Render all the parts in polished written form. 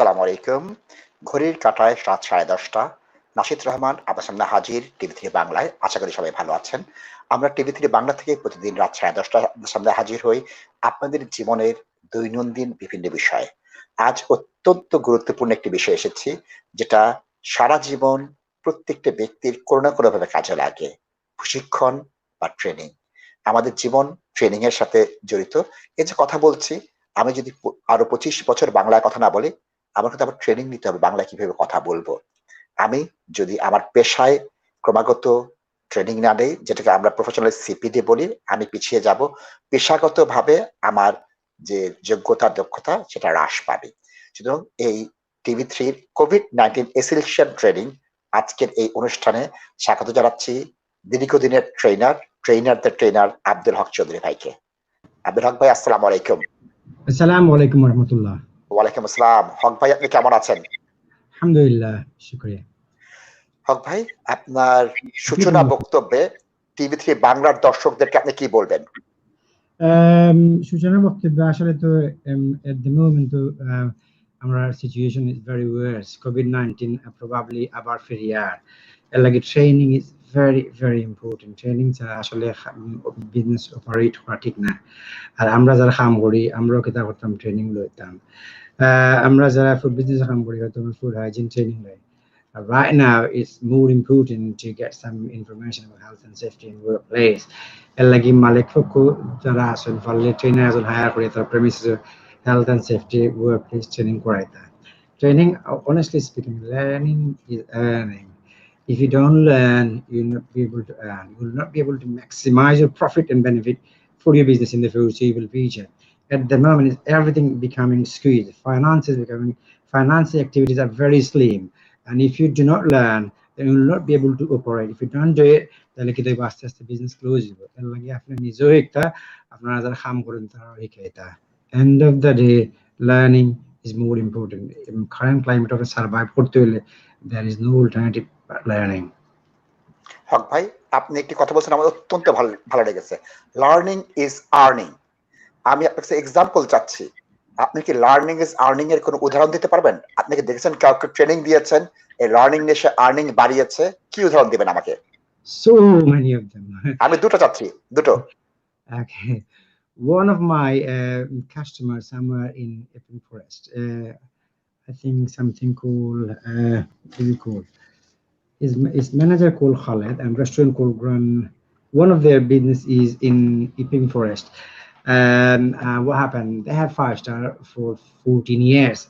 আসসালামু আলাইকুম। ঘড়ির কাঁটায় রাত 10:30। নাশিদ রহমান আপনার সামনে হাজির টিভি3 বাংলায়। আশা করি সবাই ভালো আছেন। আমরা টিভি3 বাংলা থেকে প্রতিদিন রাত 10:30 আপনার সামনে হাজির হই আপনাদের জীবনের দৈনন্দিন বিভিন্ন বিষয়ে। আজ অত্যন্ত গুরুত্বপূর্ণ একটি বিষয় এসেছি, যেটা সারা জীবন প্রত্যেকটা ব্যক্তির কোনো না কোনোভাবে কাজে লাগে। প্রশিক্ষণ বা ট্রেনিং। আমাদের জীবন ট্রেনিং এর সাথে জড়িত। এই যে কথা বলছি, আমি যদি আরো 25 বছর বাংলায় কথা না বলি, আমার কিন্তু আবার ট্রেনিং নিতে হবে বাংলায় কিভাবে কথা বলবো। আমি যদি আমার পেশায় ক্রমাগত ট্রেনিং না নেই, যেটাকে আমরা প্রফেশনাল সিপিডি বলি, আমি পিছিয়ে যাব। পেশাগতভাবে আমার যে যোগ্যতা দক্ষতা সেটা হ্রাস পাবে। সুতরাং এই টিভি3 কোভিড-19 এসেনশিয়াল ট্রেনিং আজকের এই অনুষ্ঠানে স্বাগত জানাচ্ছি দীর্ঘদিনের ট্রেনারদের ট্রেনার আব্দুল হক চৌধুরী ভাইকে। আব্দুল হক ভাই, আসসালামু আলাইকুম। আসসালামু আলাইকুম রহমতুল্লাহ। ওয়ালাইকুম আসসালাম। হক ভাই, আপনি কেমন আছেন? আলহামদুলিল্লাহ, শুকরিয়া। হক ভাই, আপনার সূচনা বক্তব্যে টিভি3 বাংলার দর্শকদেরকে আপনি কি বলবেন? সূচনা বক্তব্যে আসলে তো at the moment তো আমরা সিচুয়েশন ইজ ভেরি ওয়ার্স। কোভিড-19 প্রবাবলি আবার ফিরিয়ার। এর লাগে training is very important. Training ছাড়া আসলে বিজনেস অপারেট করা ঠিক না। আর আমরা যারা কাম করি, আমরাও কিতা করতাম, ট্রেনিং লইতাম। আমরা যারা ফুড বিজনেস কাম করি, হয়তো ফুড হাইজিন ট্রেনিং লই। Right now, it's more important to get some information about health and safety in workplace. Lagi malik foko jara asul falle trainer asul hire kore tar premises health and safety workplace training koraita. Training, honestly speaking, learning is earning. If you don't learn, you'll not be able to earn. You will not be able to maximize your profit and benefit for your business in the foreseeable future. At the moment, is everything becoming squeezed. Finance activities are very slim. And if you do not learn, then you will not be able to operate. If you don't do it, তাহলে কি দেখব আস্তে আস্তে business close হবে। এর লাগে আপনি নিজেও একটা আপনারা যারা কাম করেন তারাও এটা end of the day learning is more important. Current climate of survive করতে হলে there is no alternative but learning. Haque ভাই, আপনি একটি কথা বলছেন আমার অত্যন্ত ভালো লেগেছে। Learning is earning. আমি আপনার কাছে এক্সাম্পল চাচ্ছি। আপনি কি লার্নিং ইজ আর্নিং এর কোনো উদাহরণ দিতে পারবেন? আপনি কি দেখেছেন কাউকে ট্রেনিং দিয়েছেন, এই লার্নিং নিয়ে সে আর্নিং বাড়িয়েছে? কি উদাহরণ দিবেন আমাকে? So many of them. আমি দুটো চাচ্ছি, দুটো। Okay. One of my customers somewhere in Epping Forest, I think something called, what is it called? His manager called Khaled and restaurant called Gran. One of their business is in Epping Forest. And what happened? They had 5-star for 14 years.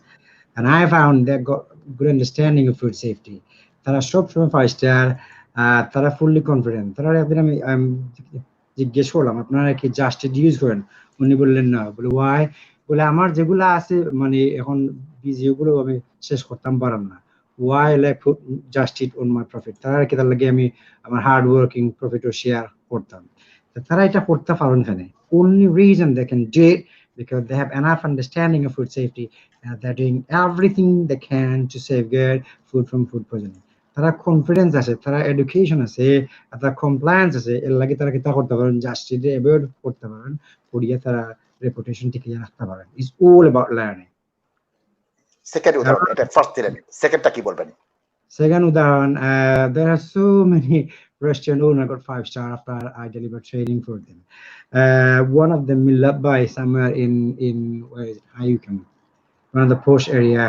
And I found they got good understanding of food safety. Tara shop from 5-star, tara fully confident. Tara একদিন আমি জিজ্ঞেস করলাম আপনারা কি জাস্টিট use করেন? উনি বললেন না। বলে ওয়াই? বলে আমার যেগুলো আছে মানে এখন বিজি, ওগুলো আমি শেষ করতাম পারলাম না। Why like put জাস্টিট on my profit? তারা কি তার লাগে আমি আমার হার্ড ওয়ার্কিং প্রফিটও শেয়ার করতাম। তারা এটা করতে পারেন কেন? Only reason they can do it because they have enough understanding of food safety and they're doing everything they can to safeguard food from food poisoning. তারা কনফিডেন্স আছে, তারা এডুকেশন আছে, তারা কমপ্লায়েন্স আছে। এর লাগে তারা কিতা করতে পারেন? জাস্টিস অ্যাভয়েড করতে পারেন, করিয়া তারা রেপুটেশন টিকিয়ে রাখতে পারেন। It's all about learning. Second উদাহরণ, এটা ফার্স্ট দিলেন, সেকেন্ডটা কি বলবেন? Second udaharan, there are so many restaurant owners got 5-star after I deliver training for them. One of them by somewhere in where is it? Haque, one of the posh area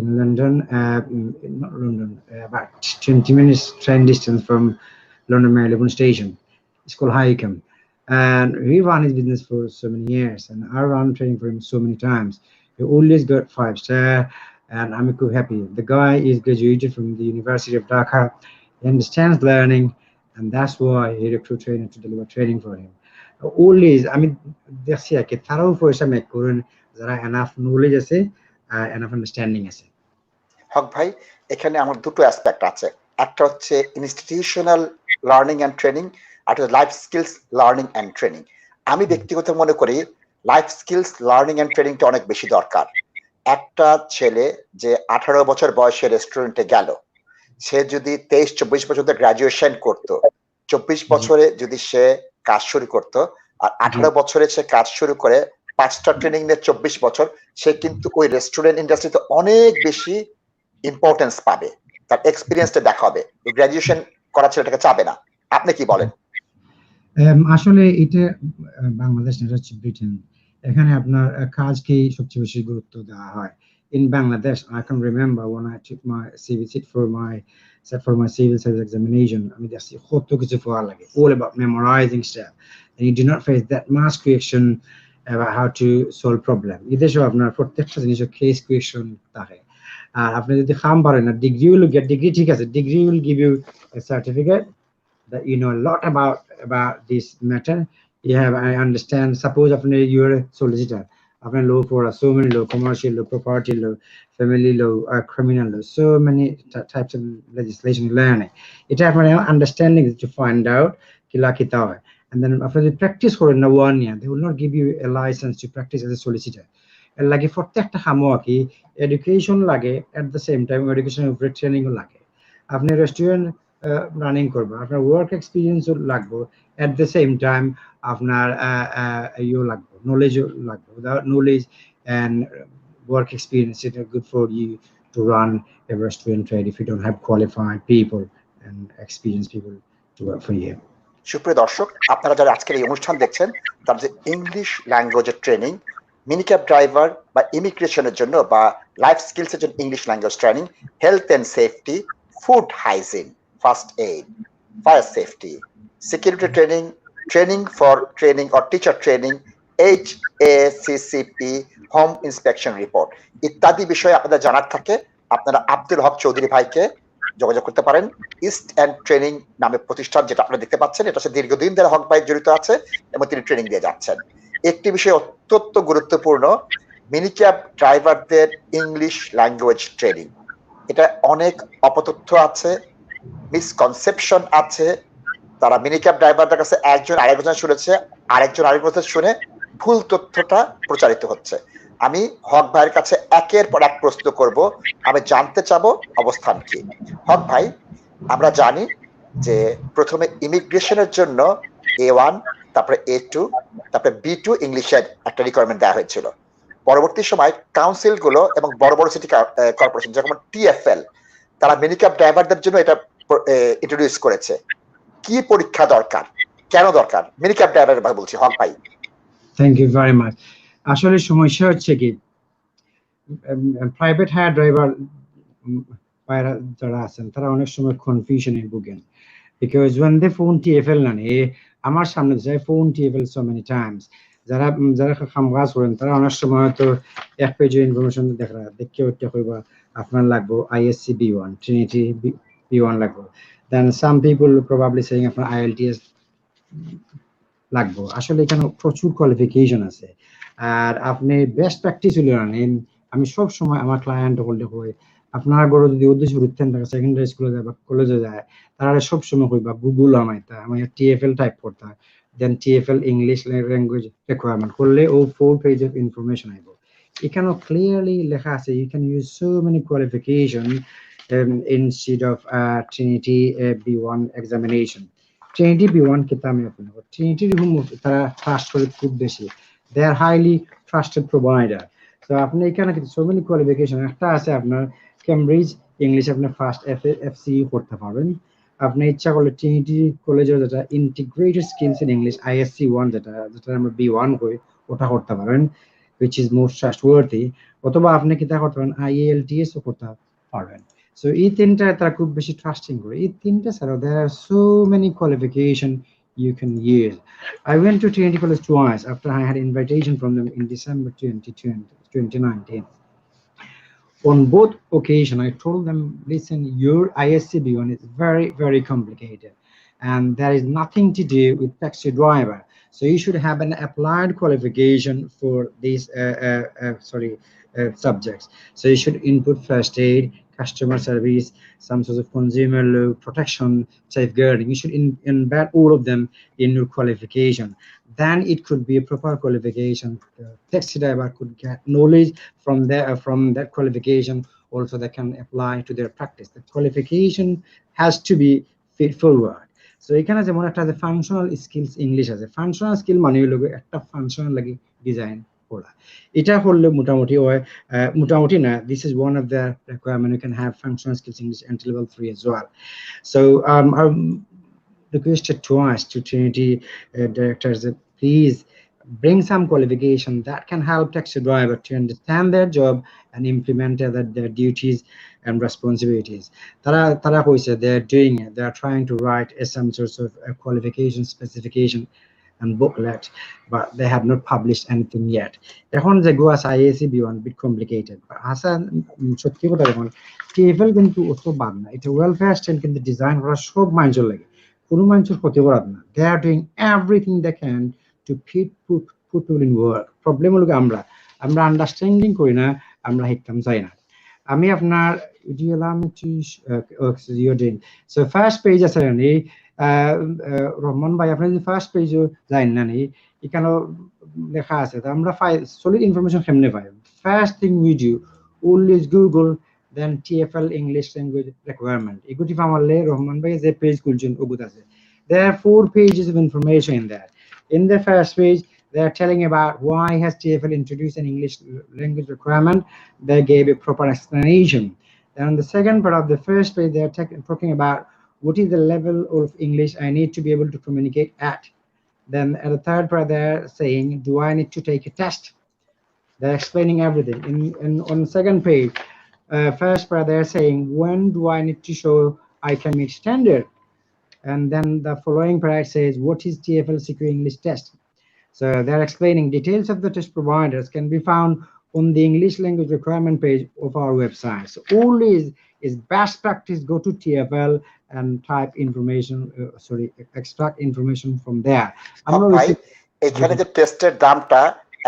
in London, not London, about 20 minutes train distance from London Marylebone Station. It's called Haque. And he ran his business for so many years, and I ran training for him so many times. He always got 5-star, and I'm quite happy. The guy is graduated from the University of Dhaka. He understands learning, and that's why he recruited trainer to deliver training for him. Always, I mean, দেখছি আর কি তারাও পয়সা make করেন যারা enough knowledge আছে, enough understanding আছে। হক ভাই, এখানে আমার দুটো অ্যাসপেক্ট আছে। একটা হচ্ছে ইনস্টিটিউশনাল লার্নিং অ্যান্ড ট্রেনিং, আর একটা life skills learning and training. আমি ব্যক্তিগত মনে করি লাইফ স্কিলস লার্নিং অ্যান্ড ট্রেনিংটা অনেক বেশি দরকার। একটা ছেলে যে 18 বছর বয়সে রেস্টুরেন্টে গেল, সে যদি 23-24 বছর গ্রাজুয়েশন করতো, 24 বছরে যদি সে কাজ শুরু করতো, আর 18 বছরে সে কাজ শুরু করে 5টা ট্রেনিং নিয়ে 24 বছর, সে কিন্তু ওই রেস্টুরেন্ট ইন্ডাস্ট্রিতে অনেক বেশি ইম্পর্টেন্স পাবে, তার এক্সপিরিয়েন্সটা দেখা হবে। গ্র্যাজুয়েশন করা ছেলেটাকে চাবে না। আপনি কি বলেন? আসলে এটা বাংলাদেশ না, হচ্ছে ব্রিটেন। এখানে আপনার কাজকেই সবচেয়ে বেশি গুরুত্ব দেওয়া হয়। In Bangladesh, I can remember when I took my CV sit for my civil service examination. I mean, that's কত কিছু পড়া লাগে, all about memorizing stuff, and you do not face that much question about how to solve problem. এদেশে আপনার প্রত্যেকটা জিনিসের case question থাকে। আর আপনি যদি খাম পারেন না, ডিগ্রি উইল গেট, ডিগ্রি ঠিক আছে, degree will give you a certificate that you know a lot about this matter. You have, I understand, suppose you're a solicitor, law for so many law, commercial law, property law, family law, criminal law, so many types of legislation learning. It have an understanding to find out kila kita hoy. And then after the practice for 1 year, they will not give you a license to practice as a solicitor. And like for প্রত্যেকটা হামোয়াকি education লাগে, at the same time education training লাগে। আপনি restaurant running করবো, আপনার work এক্সপিরিয়েন্সও লাগবে, at the same time আপনার ইও লাগবে, নলেজও লাগবে। Without knowledge and work experience, it is good for you to run a restaurant trade if you don't have qualified people and experienced people to work for you. সুপ্রিয় দর্শক, আপনারা যারা আজকের এই অনুষ্ঠান দেখছেন, তার যে ইংলিশ ল্যাঙ্গুয়েজের ট্রেনিং, মিনিক্যাব ড্রাইভার বা ইমিগ্রেশনের জন্য বা লাইফ স্কিলসের জন্য English language training, health and safety, food hygiene, first aid, fire safety, security training, training for training or teacher training, HACCP, home inspection report ইত্যাদি বিষয়ে আপনাদের জানার থাকে, আপনারা আব্দুল হক চৌধুরী ভাইকে যোগাযোগ করতে পারেন। ইস্ট এন্ড ট্রেনিং নামে প্রতিষ্ঠান, যেটা আপনারা দেখতে পাচ্ছেন, এটা সাথে দীর্ঘদিন ধরে হক ভাই জড়িত আছে এবং তিনি ট্রেনিং দিয়ে যাচ্ছেন। একটি বিষয় অত্যন্ত গুরুত্বপূর্ণ, মিনিক্যাব ড্রাইভারদের ইংলিশ ল্যাঙ্গুয়েজ ট্রেনিং। এটা অনেক অপতথ্য আছে, মিসকনসেপশন আছে। তারা মিনিক্যাব ড্রাইভারদের কাছে একজন আরেকজন শুনেছে, আরেকজন আরেকজন শুনে ভুল তথ্যটা প্রচারিত হচ্ছে। আমি হক ভাইয়ের কাছে একের পর এক প্রশ্ন করব, আমি জানতে চাবো অবস্থান কি। হক ভাই, আমরা জানি যে প্রথমে ইমিগ্রেশনের জন্য A1, তারপরে A2, তারপরে B2 ইংলিশের একটা রিকোয়ারমেন্ট দেওয়া হয়েছিল। পরবর্তী সময় কাউন্সিল গুলো এবং বড় বড় সিটি কর্পোরেশন যেমন TFL, তারা মিনিক্যাব ড্রাইভারদের জন্য এটা ইন্ট্রোডিউস করেছে। কি পরীক্ষা দরকার, কেন দরকার, মিনিক্যাব ড্রাইভারের কথা বলছি, হক ভাই। Thank you very much. আসলে সমস্যা হচ্ছে কি, প্রাইভেট হায়ার ড্রাইভার যারা আছেন তারা অনেক সময় কনফিউশনে ভোগেন, because when they phone TFL না নিয়ে আমার সামনে যায় phone TFL so many times, যারা যারা কাজ করেন তারা অনেক সময় তো এক পেজে ইনফরমেশন দেখে ওইটা কইবা আপনার লাগবে ISC B1, Trinity B1 লাগবে, then some people probably saying আপনার IELTS লাগবে। আসলে এখানে প্রচুর কোয়ালিফিকেশন আছে, আর আপনি বেস্ট প্র্যাকটিস হলে আমি সব সময় আমার ক্লায়েন্ট বলতে কই, আপনার বড় যদি উদ্দেশ্য উঠতেন থাকে সেকেন্ডারি স্কুলে যায় বা কলেজে যায়, তারা সব সময় কইবা গুগল আমাইতা আমি TFL টাইপ করতা, দেন TFL ইংলিশ ল্যাঙ্গুয়েজ রিকোয়ারমেন্ট করলে ও 4 পেজ অফ ইনফরমেশন আইব। এখানে ক্লিয়ারলি লেখা আছে you can use so many qualification instead of Trinity B1 examination. Trinity B1 কিতা আমি আপনার Trinity তারা ট্রাস্ট করে খুব বেশি, they are highly trusted provider. So আপনি এখানে কিন্তু so many qualification, একটা আছে আপনার কেমব্রিজ ইংলিশ আপনি ফার্স্ট FCE করতে পারবেন, আপনি ইচ্ছা করলে Trinity কলেজের যেটা integrated skills in English ISC1 যেটা আমরা B1 কই ওটা করতে পারেন, which is most trustworthy, অথবা আপনি কিতা করতে পারেন IELTS ও করতে পারবেন। So এই তিনটা তারা খুব বেশি ট্রাস্টিং করে। এই তিনটা ছাড়াও there are so many qualification you can use. I went to Trinity College twice after I had invitation from them in December 2019. On both occasions, I told them, listen, your ISC B1 is very, very complicated, and there is nothing to do with taxi driver. So you should have an applied qualification for these subjects. So you should input first aid, customer service, some sort of consumer law, protection, safeguarding. You should embed all of them in your qualification. Then it could be a proper qualification. Taxi driver could get knowledge from that qualification. Also, they can apply to their practice. The qualification has to be fit forward. So এখানে যেমন একটা functional skills English আছে, functional skill মানে হলো একটা functional লাগি design পড়া এটা হলো মোটামুটি না, this is one of the requirement. You can have functional skills English until level 3 as well. So I'm requested to us to Trinity directors that please bring some qualification that can help taxi driver to understand their job and implement their duties and responsibilities. Tara hoise they are doing it. They are trying to write some sorts of qualification specification and booklet, but they have not published anything yet. এখন যে গো আছে IAC B1 bit complicated, but Hasan সত্যি কথা দেখুন TFL কিন্তু অত বাদ না, এটা ওয়েলফেয়ার স্টাইল কিন্তু ডিজাইন করা সব মানুষের লাগে, কোনো মানুষের ক্ষতি করার না। They are doing everything they can to put people in work. Problem হলো আমরা আন্ডারস্ট্যান্ডিং করি না, আমরা হিকতাম চাই না। আমি আপনার সো ফার্স্ট পেজ আছে নি রহমান ভাই, আপনি যদি ফার্স্ট পেজও যাই না নি এখানে লেখা আছে, তো আমরা সলিড ইনফরমেশন কেমনে পাই? First thing we do always Google then TFL English language requirement. Equity family Rahman bhai is a page kulchun ogut ase. There are 4 pages of information in there. In the first page, they are telling about why has TFL introduced an English language requirement. They gave a proper explanation. Then on the second part of the first page, they are talking about what is the level of English I need to be able to communicate at. Then at the third part, they are saying, do I need to take a test? They're explaining everything. On the second page, first part they're saying, when do I need to show I can meet standard? And then the following part says, what is TFL secure English test? So they're explaining details of the test providers can be found on the English language requirement page of our website. So always is best practice, go to TFL and type information, extract information from there. এখানে যে টেস্টের দামটা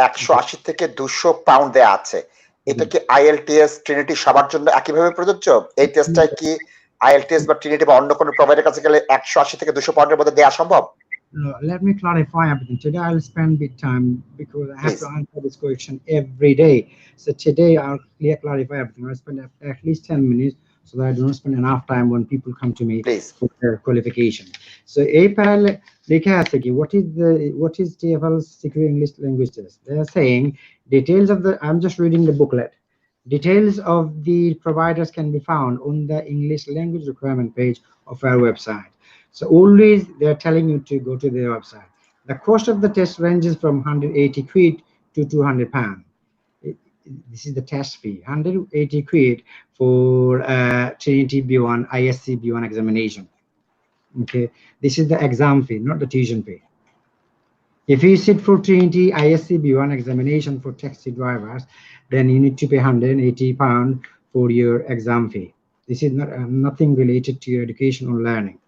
180 থেকে 200 pound দেয়া আছে, এটা কি IELTS Trinity সবার জন্য একইভাবে প্রযোজ্য? এই টেস্টটা কি IELTS বা ট্রিনিটি বা অন্য কোনো প্রোভাইডার কাছে গেলে 180 থেকে 200 পাউন্ডের মধ্যে দেয়া সম্ভব? No, let me clarify everything. Today I'll spend bit time because I have to answer this question every day. So today I'll clarify everything. I'll spend at least 10 minutes so that I don't spend enough time when people come to me for their qualification. So what is TFL's secure English language test? They are saying details of the, I'm just reading the booklet. Details of the providers can be found on the English language requirement page of our website. So always they're telling you to go to their website. The cost of the test ranges from 180 quid to 200 pounds. This is the test fee, 180 quid for Trinity B1 ISC B1 examination. Okay, this is the exam fee, not the tuition fee. If you sit for Trinity ISC B1 examination for taxi drivers, then you need to pay 180 pounds for your exam fee. This is not nothing related to your education or learning.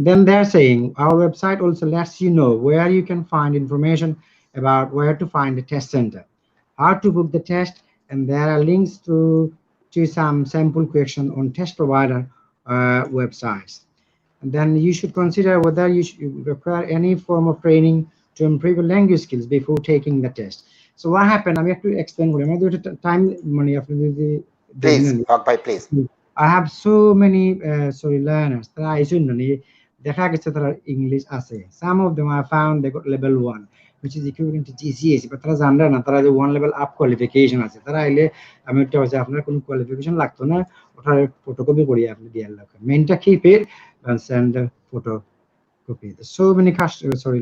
Then they're saying our website also lets you know where you can find information about where to find the test center, how to book the test, and there are links to some sample question on test provider websites. And then you should consider whether you should require any form of training to improve your language skills before taking the test. So what happened? I have to explain what I'm doing. Time money after the please. I have so many learners that I shouldn't need. দেখা গেছে তারা English আছে, some of them I found they got level 1 which is equivalent to GCSE, but তারা জানে না তারা যে 1 level up qualification আছে। তারা আইলে আমি একটা বলছি আপনার কোনো কোয়ালিফিকেশন লাগতো না, ওটার ফটোকপি করিয়ে আপনি দিয়ে রাখেন, মেইনটা keep it and send the photocopy. So many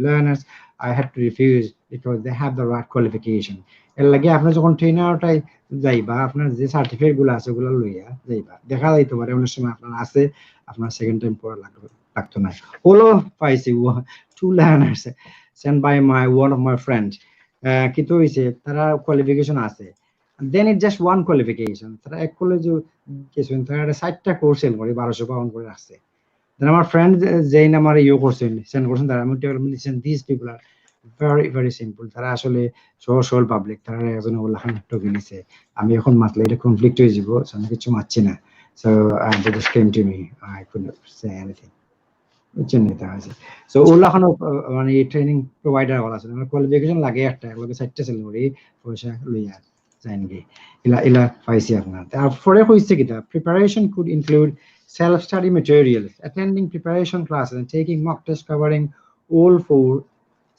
learners I had to refuse because they have the right qualification. এর লাগে আপনার যখন ট্রেনারটাই যাইবা আপনার যে সার্টিফিকেট গুলো আছে ওগুলো লইয়া যাইবা, দেখা যাইতে পারে অনেক সময় আপনার আছে আপনার সেকেন্ড টাইম পড়া লাগতো না। হলো পাইছি 2 learners sent by one of my friends, কিন্তু হইছে তারা কোয়ালিফিকেশন আছে, then it just one qualification, তারা এক কলেজে কিছু তারা 60টা কোর্স সেল করে 1200 পাউন্ড করে রাখছে। then আমার ফ্রেন্ড যেই আমার করছেন সেন্ড করছেন তারা আমি listen this people are very very simple, তারা আসলে সহজ পাবলিক, তারা একজন ওলাখান টকি নিছে, আমি এখন মাতলে এটা কনফ্লিক্ট হয়ে যাব, আমি কিছু মারছি না, so they just came to me, I couldn't say anything. So ওলাখান মানে ট্রেনিং প্রোভাইডার ওলা আছে, কোয়ালিফিকেশন লাগে একটা লগে 60টা সেল করে পয়সা লইয়া জানগে ইলা পাইছি আপনার। তারপরে হইছে কিটা preparation could include self-study materials, attending preparation classes and taking mock tests covering all 4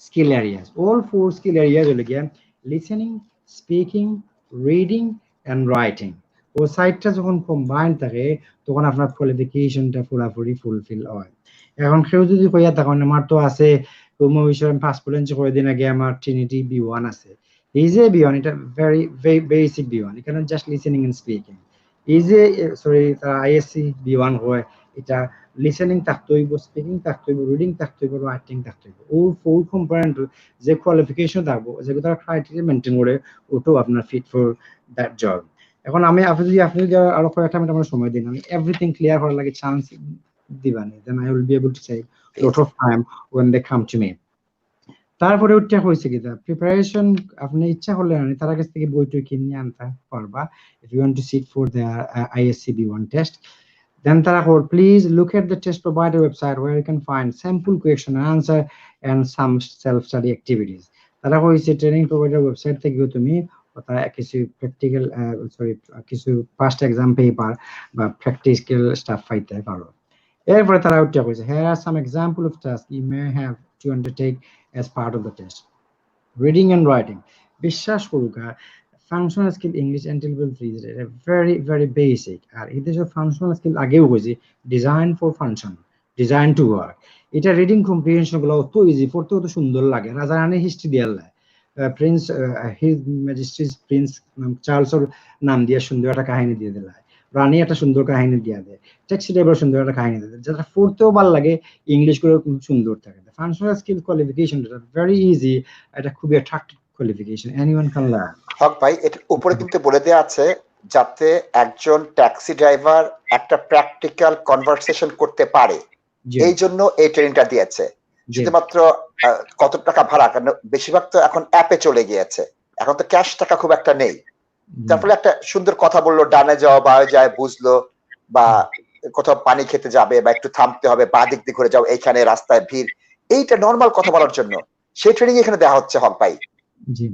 skill areas. All 4 skill areas will again listening, speaking, reading and writing. ও সাইটটা যখন কম্বাইন থাকে তখন আপনার কোয়ালিফিকেশনটা পুরোপুরি ফুলফিল হয়। এখন কেউ যদি কইয়া তখন আমার তো আছে কোনো বিষয়ে পাসপোর্ট এনচি করে দিন আগে আমার ট্রিনিটি B1 আছে। ইজ এ B1, এটা very basic B1, you cannot just listening and speaking. Is a sorry ISC B1 হয়, এটা লিসেনিং থাকতে হইব, স্পিকিং থাকতে হইব, রিডিং থাকতে হইব, রাইটিং থাকতে হইব। ও ফুল কম্পোনেন্ট যে কোয়ালিফিকেশন থাকবো, যেগুলো ক্রাইটেরিয়া মেনটেন করে, ওটাও আপনার ফিট ফর দ্যাট জব। এখন আপনি যদি আরো কয়েকটা মিনিট আমার সময় দিন, আমি এভরিথিং ক্লিয়ার করার লাগে চান্স দিবানি, then I will be able to save lot of time when they come to me. তারপরে ওটা হয়েছে কি প্রিপারেশন আপনি ইচ্ছা করলে তার কাছ থেকে বই টই কিনে আনতে পারবা if you want to sit for the ISC B1 test. Then please look at the test provider website where you can find sample question and answer and some self-study activities. তারা কইছে ট্রেনিং প্রোভাইডার ওয়েবসাইট থেকে তুমি কিছু practical কিছু first exam paper বা practical staff পাইতে পারো। এরপরে তারা উঠে কইছে here are some example of tasks you may have to undertake as part of the test. Reading and writing. বিশ্বাস করুক functional skill English and level 3 is very basic, আর এটা যে ফাংশনাল স্কিল আগেও কইছি design for function, design to work. এটা reading comprehension গুলো অত ইজি, পড়তে অত সুন্দর লাগে। রাজা রানী হিস্ট্রি দিয়াল্লা প্রিন্স হিজ ম্যাজেস্টিস প্রিন্স চার্লসের নাম দিয়ে সুন্দর একটা কাহিনী দিয়ে দিলা, রানী একটা সুন্দর কাহিনী দিয়ে দেয়, ট্যাক্সি ড্রাইভার সুন্দর একটা কাহিনী দিয়ে দেয়, যেটা পড়তেও ভালো লাগে, ইংলিশ গুলো খুব সুন্দর থাকে। Functional skill qualification very easy, এটা খুবই attractive qualification, anyone can learn. Haque ভাই, এর উপরে কিন্তু বলে দেওয়া আছে যাতে একজন ট্যাক্সি ড্রাইভার একটা প্র্যাকটিক্যাল কনভারসেশন করতে পারে, এই জন্য এই ট্রেনিংটা দিয়েছে। শুধুমাত্র কত টাকা ভাড়া, কারণ বেশিরভাগ তো এখন অ্যাপে চলে গিয়েছে, এখন তো ক্যাশ টাকা খুব একটা নেই। তারপরে একটা সুন্দর কথা বললো, ডানে যাও বা যায় বুঝলো, বা কোথাও পানি খেতে যাবে বা একটু থামতে হবে, বা দিক দিয়ে ঘুরে যাও, এইখানে রাস্তায় ভিড়, এইটা নর্মাল কথা বলার জন্য সেই ট্রেনিং এখানে দেওয়া হচ্ছে হক ভাই। জি,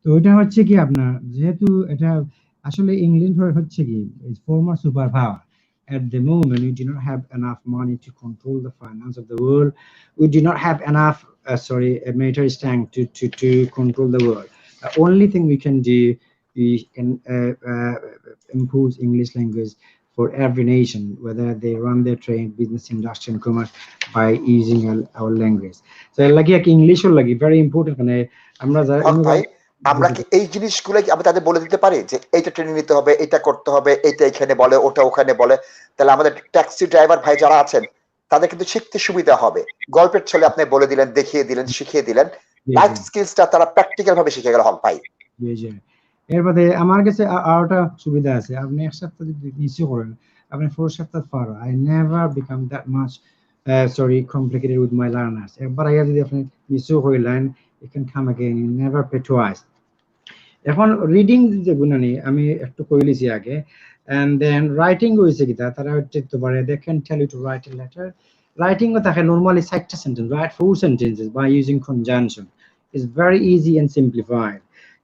তো এটা হচ্ছে কি আপনার যেহেতু এটা আসলে ইংলিশ হচ্ছে কি former super power. At the moment, we do not have enough money to control the finance of the world. We do not have enough, military strength to control the world. The only thing we can do, we can impose English language for every nation, whether they run their trade, business, industry, and commerce by using our language. So, like English, like very important. আমরা কি এই জিনিসগুলো কি আমরা তাদের বলে দিতে পারি যে এইটা ট্রেনিং নিতে হবে, এটা করতে হবে, এটা এখানে বলে, ওটা ওখানে বলে, তাহলে আমাদের ট্যাক্সি ড্রাইভার ভাই যারা আছেন তাদের কিন্তু শিখতে সুবিধা হবে। গল্পের ছলে আপনি বলে দিলেন, দেখিয়ে দিলেন, শিখিয়ে দিলেন, লাইফ স্কিলসটা তারা প্র্যাকটিক্যাল ভাবে শিখে গেল হক ভাই। এরপরে আমার কাছে আরেকটা সুবিধা আছে, আপনি এক সপ্তাহ যদি নিচে করেন, আপনি 4 সপ্তাহ পর I never become that much complicated with my learners. একবার আগে যদি আপনি নিচে হইলেন, you can come again, you never pay twice. এখন রিডিং যেগুলো নেই আমি একটু কইলিছি আগে, and then writing হইছে কি তারা হচ্ছে পারে they can tell you to write a letter. Writing ও থাকে normally 6টা sentence, write 4 sentences by using conjunction. It's very easy and simplified.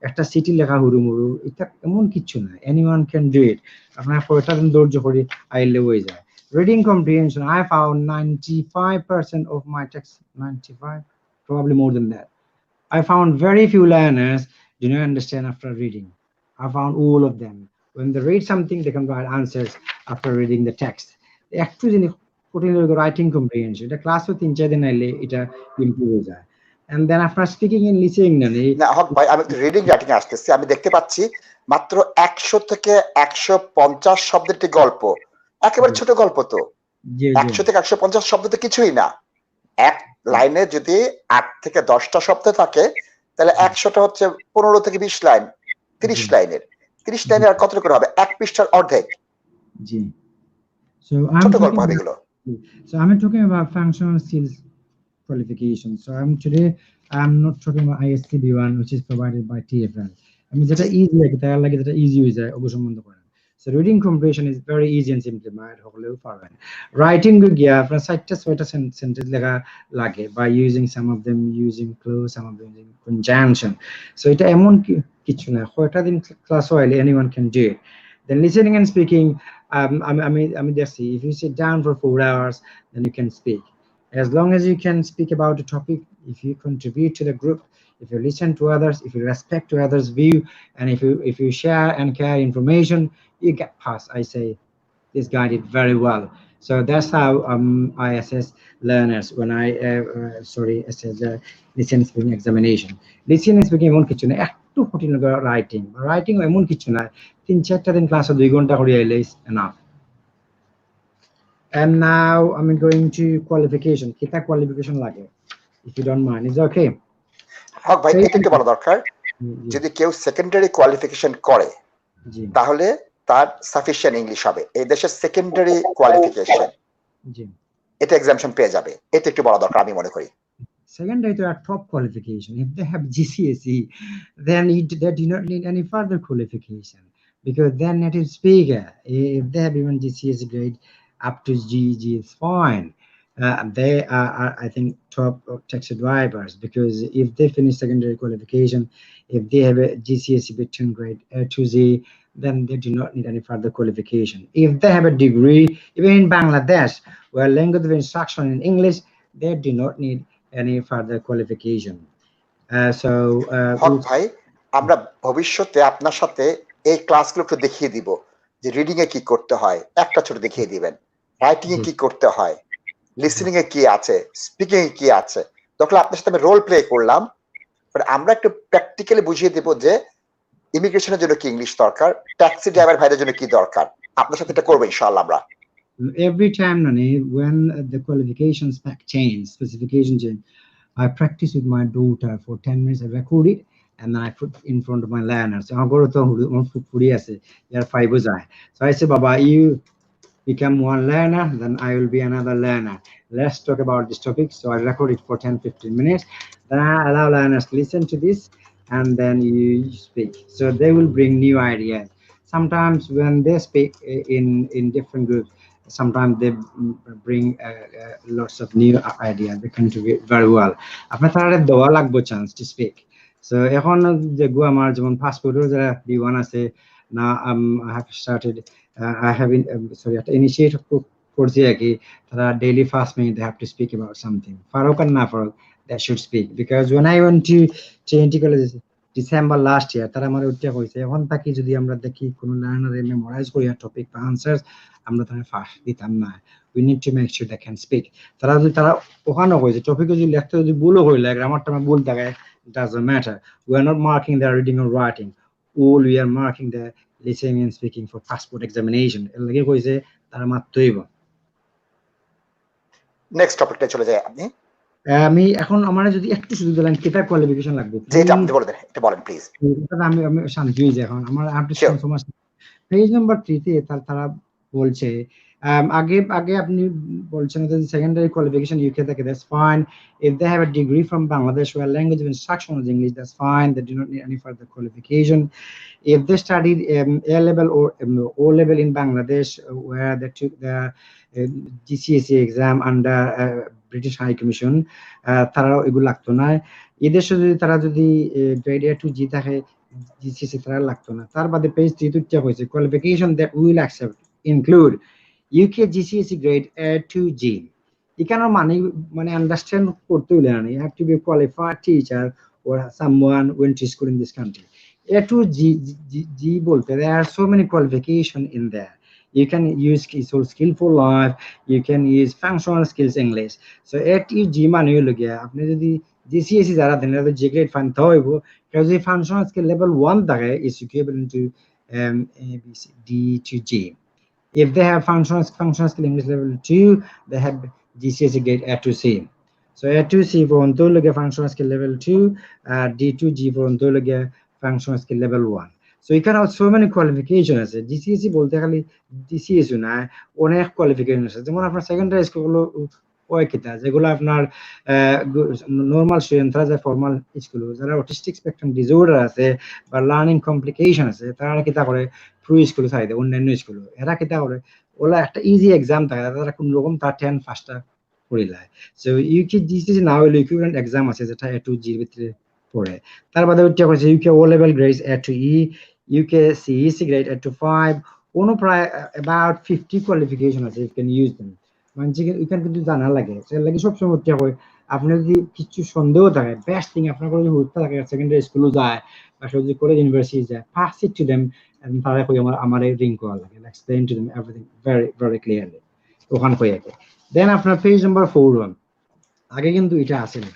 একটা সিটি লেখা হুরুমুরু এটা এমন কিছু না, anyone can do it. আপনার কয়টা দিন ধৈর্য করে আইলে হয়ে যায়। Reading comprehension, I found 95% of my text, 95, probably more than that. I found very few learners do not understand after reading. I found all of them. When they read something, they can write answers after reading the text. Actually, putting writing comprehension, the class with incha it improves. And then after speaking and listening, না হক ভাই, আমি reading writing আসতেছি, আমি দেখতে পাচ্ছি মাত্র 100 থেকে 150 শব্দের একটি গল্প, একেবারে ছোট গল্প, তো 100 থেকে 150 শব্দ তো কিছুই না। এক লাইনে যদি 8 থেকে 10টা শব্দ থাকে, তাহলে 100টা হচ্ছে 15 থেকে 20 লাইন, 30 লাইনের। 30 লাইনের আর কত করে হবে? 1 পৃষ্ঠার অর্ধেক। জি, ছোট গল্প হবে এগুলো। So I'm talking about functional skills qualification. So I'm not talking about ISC B1, which is provided by TFL. I mean, that easy, like that easy is obosambandh kora. So reading comprehension is very easy and simplified. Writing from 6টা sentence লেখা লাগে by using some of them using clause, some of them using conjunction. So এটা এমন কিছু না, কয়টা দিন class হইলে anyone can do it. Then listening and speaking, I mean, if you sit down for 4 hours, then you can speak. As long as you can speak about a topic, if you contribute to the group, if you listen to others, if you respect to others' view, and if you share and care information, you get past. I say this guy did very well. So that's how I assess learners when I assess the listening speaking examination. Listening speaking এমন কিছু না, একটু কঠিন লাগে writing এমন কিছু না, 3-4টা দিন ক্লাসে 2 ঘন্টা করে এলে is enough. And now I'm going to qualification. কিতা qualification লাগে, if you don't mind, is okay? হক ভাই, এটা একটু বলা দরকার, যদি কেউ সেকেন্ডারি কোয়ালিফিকেশন করে তাহলে তার সাফিসিয়েন্ট ইংলিশ হবে। এই দেশের সেকেন্ডারি কোয়ালিফিকেশন, এটা এক্সামিনেশন পেয়ে যাবে, এটা একটু বলা দরকার আমি মনে করি। Secondary to a top qualification. If they have GCSE, then they do not need any further qualification, because they're native speaker. If they have even GCSE grade up to GG, is fine. They are, I think, top taxi drivers, because if they finish secondary qualification, if they have a GCSE between grade A to Z, then they do not need any further qualification. If they have a degree, even in Bangladesh, where language of instruction in English, they do not need any further qualification. হক ভাই, আমরা ভবিষ্যতে আপনার সাথে এই ক্লাসগুলো একটু দেখিয়ে দিব যে রিডিং এ কি করতে হয়, একটা ছোট দেখিয়ে দিবেন, রাইটিং এ কি করতে হয়, লিসেনিং এ কি আছে, স্পিকিং এ কি আছে। তখন আপনার সাথে আমি রোল প্লে করলাম, আমরা একটু প্র্যাকটিক্যালি বুঝিয়ে দেব যে ইমিগ্রেশনের জন্য কি ইংলিশ দরকার, ট্যাক্সি ড্রাইভার ভাইদের জন্য কি দরকার। আপনার সাথে এটা করবো ইনশাআল্লাহ আমরা। Every time, Nani, when the qualification spec change, specification change, I practice with my daughter for 10 minutes. I record it and then I put in front of my learners. So I say, Baba, you become one learner, then I will be another learner. Let's talk about this topic. So I record it for 10-15 minutes. Then I allow learners to listen to this, and then you speak. So they will bring new ideas. Sometimes when they speak in different groups, sometimes they bring lots of new ideas. They contribute very well. আপনার তারা দেওয়া লাগবে chance to speak. So এখন যে আমার যেমন পাসপোর্টের যারা B1 আছে না, I have started, I have initiated করছি আর কি, তারা daily 5 minutes they have to speak about something. Farok and Nafarok, they should speak, because when I went to Trinity College December last year, তারা আমার উঠে কইছে এখন তাকি যদি আমরা দেখি কোন লার্নারে মেমোরাইজ করি টপিক বা আনসারস, আমরা তাহলে ফার্স্ট দিতাম না। We need to make sure they can speak. তারা ওখানে কইছে টপিকে যদি লিখতে যদি ভুলও হইলে, গ্রামারটা ভুল থাকে, it doesn't matter. We are not marking their reading or writing. All we are marking the listening and speaking for passport examination. এর লাগি কইছে তারা মাত্রইব। নেক্সট টপিকটা চলে যায় আপনি। আমি এখন আমার যদি একটু শুধু দিলেন কিতা কোয়ালিফিকেশন লাগবে, যেটা আপনি বলেন এটা বলেন প্লিজ। আমি শান্তি হয়ে যায়। এখন আমার আপডেশন সমস্যা পেজ নাম্বার 3 তে তারা বলছে আগে আপনি বলছেন যে সেকেন্ডারি কোয়ালিফিকেশন ইউকে থেকে, that's fine. If they have a degree from Bangladesh where language of instruction is English, that's fine. They do not need any further qualification. If they studied A level or O level in Bangladesh where they took the GCSE exam under British High Commission, তারাও এগুলো লাগতো না। এদেশে যদি তারা যদি grade A to G থাকে, GCSE তারা লাগতো না। তার বাদে পেজ 3 তে হয়েছে qualification that we will accept include UK GCSE grade A to G. You cannot মানে understand করতে হলে না, you have to be a qualified teacher or someone went to school in this country. A to G বলতে there are so many qualification in there. You can use skillful life, you can use functional skills English. So A to G মানে হলো গিয়া আপনি যদি GCSE যারা দেন তাদের G grade fine হইব, কারণ যে functional skill level 1 থাকে is equivalent to A B C D to G. If they have functional skill English level 2, they have GCSE grade A to C. So A to C for ontology functional skill level 2, D to G for ontology functional skill level 1. So you can have so many qualifications আছে। GCSE বলতে খালি GCSE না, অনেক qualification আছে। যেমন আপনার secondary স্কুলগুলো ওই কিতা যেগুলো আপনার নরমাল স্টুডেন্টরা যে ফর্মাল স্কুল, যারা অটিস্টিক স্পেকট্রাম ডিসঅর্ডার আছে বা লার্নিং কমপ্লিকেশন আছে, তারা কিতা করে ফ্রি স্কুলে ছাড়ি দেয়, অন্যান্য স্কুল। এরা কিতা করে ওলা একটা ইজি এক্সাম থাকে, তারা কোন রকম তার 10 ফার্স্টটা করিলায়। সো ইউকে জিসিসি না হলে ইকুইভ্যালেন্ট এক্সাম আছে যেটা A to G এর ভিতরে পড়ে। তার বাদে ওইটা কইছে UK O level grades A to E, UK CEC grade A to 5, ono প্রায় about 50 qualification আছে, you can use them. মানে you can কিন্তু জানা লাগে, সে লাগে সব সময় উঠে হয় আপনি যদি কিছু সন্দেহ থাকে, বেস্ট থিং আপনার যদি হতে থাকে সেকেন্ডারি স্কুলে যায় বা যদি কলেজ ইউনিভার্সিটি যায়, পাস ইট টু দেম, তারা কই আমার রিং করা লাগে, explain to them everything very very clearly, ওখান কই আগে। দেন আপনার পেজ নাম্বার 4 আগে কিন্তু এটা আসে না।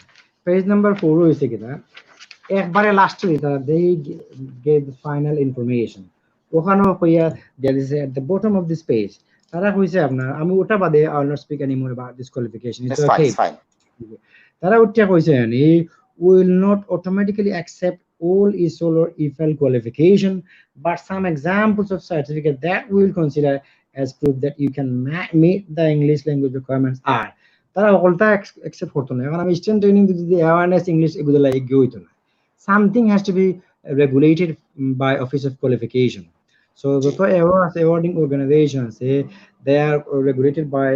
পেজ নাম্বার 4 হয়েছে কিনা একবারে লাস্টে তারা they gave the final information, ওখানেও কইয়া there is at the bottom of this page তারা কইছে আপনার, আমি ওটা বাদে I will not speak anymore about this qualification, it's It's fine, okay. it's fine. তারা উঠে কইছে will not automatically accept all ESOL or EFL qualification, but some examples of certificate that we will consider as proof that you can meet the English language requirements are. তারা সকলটা accept করতো না। এখন আমি student training যদি awareness English এগুলো লাগে হইতো না। Something has to be regulated by Office of Qualification. So the awarding organizations, they are regulated by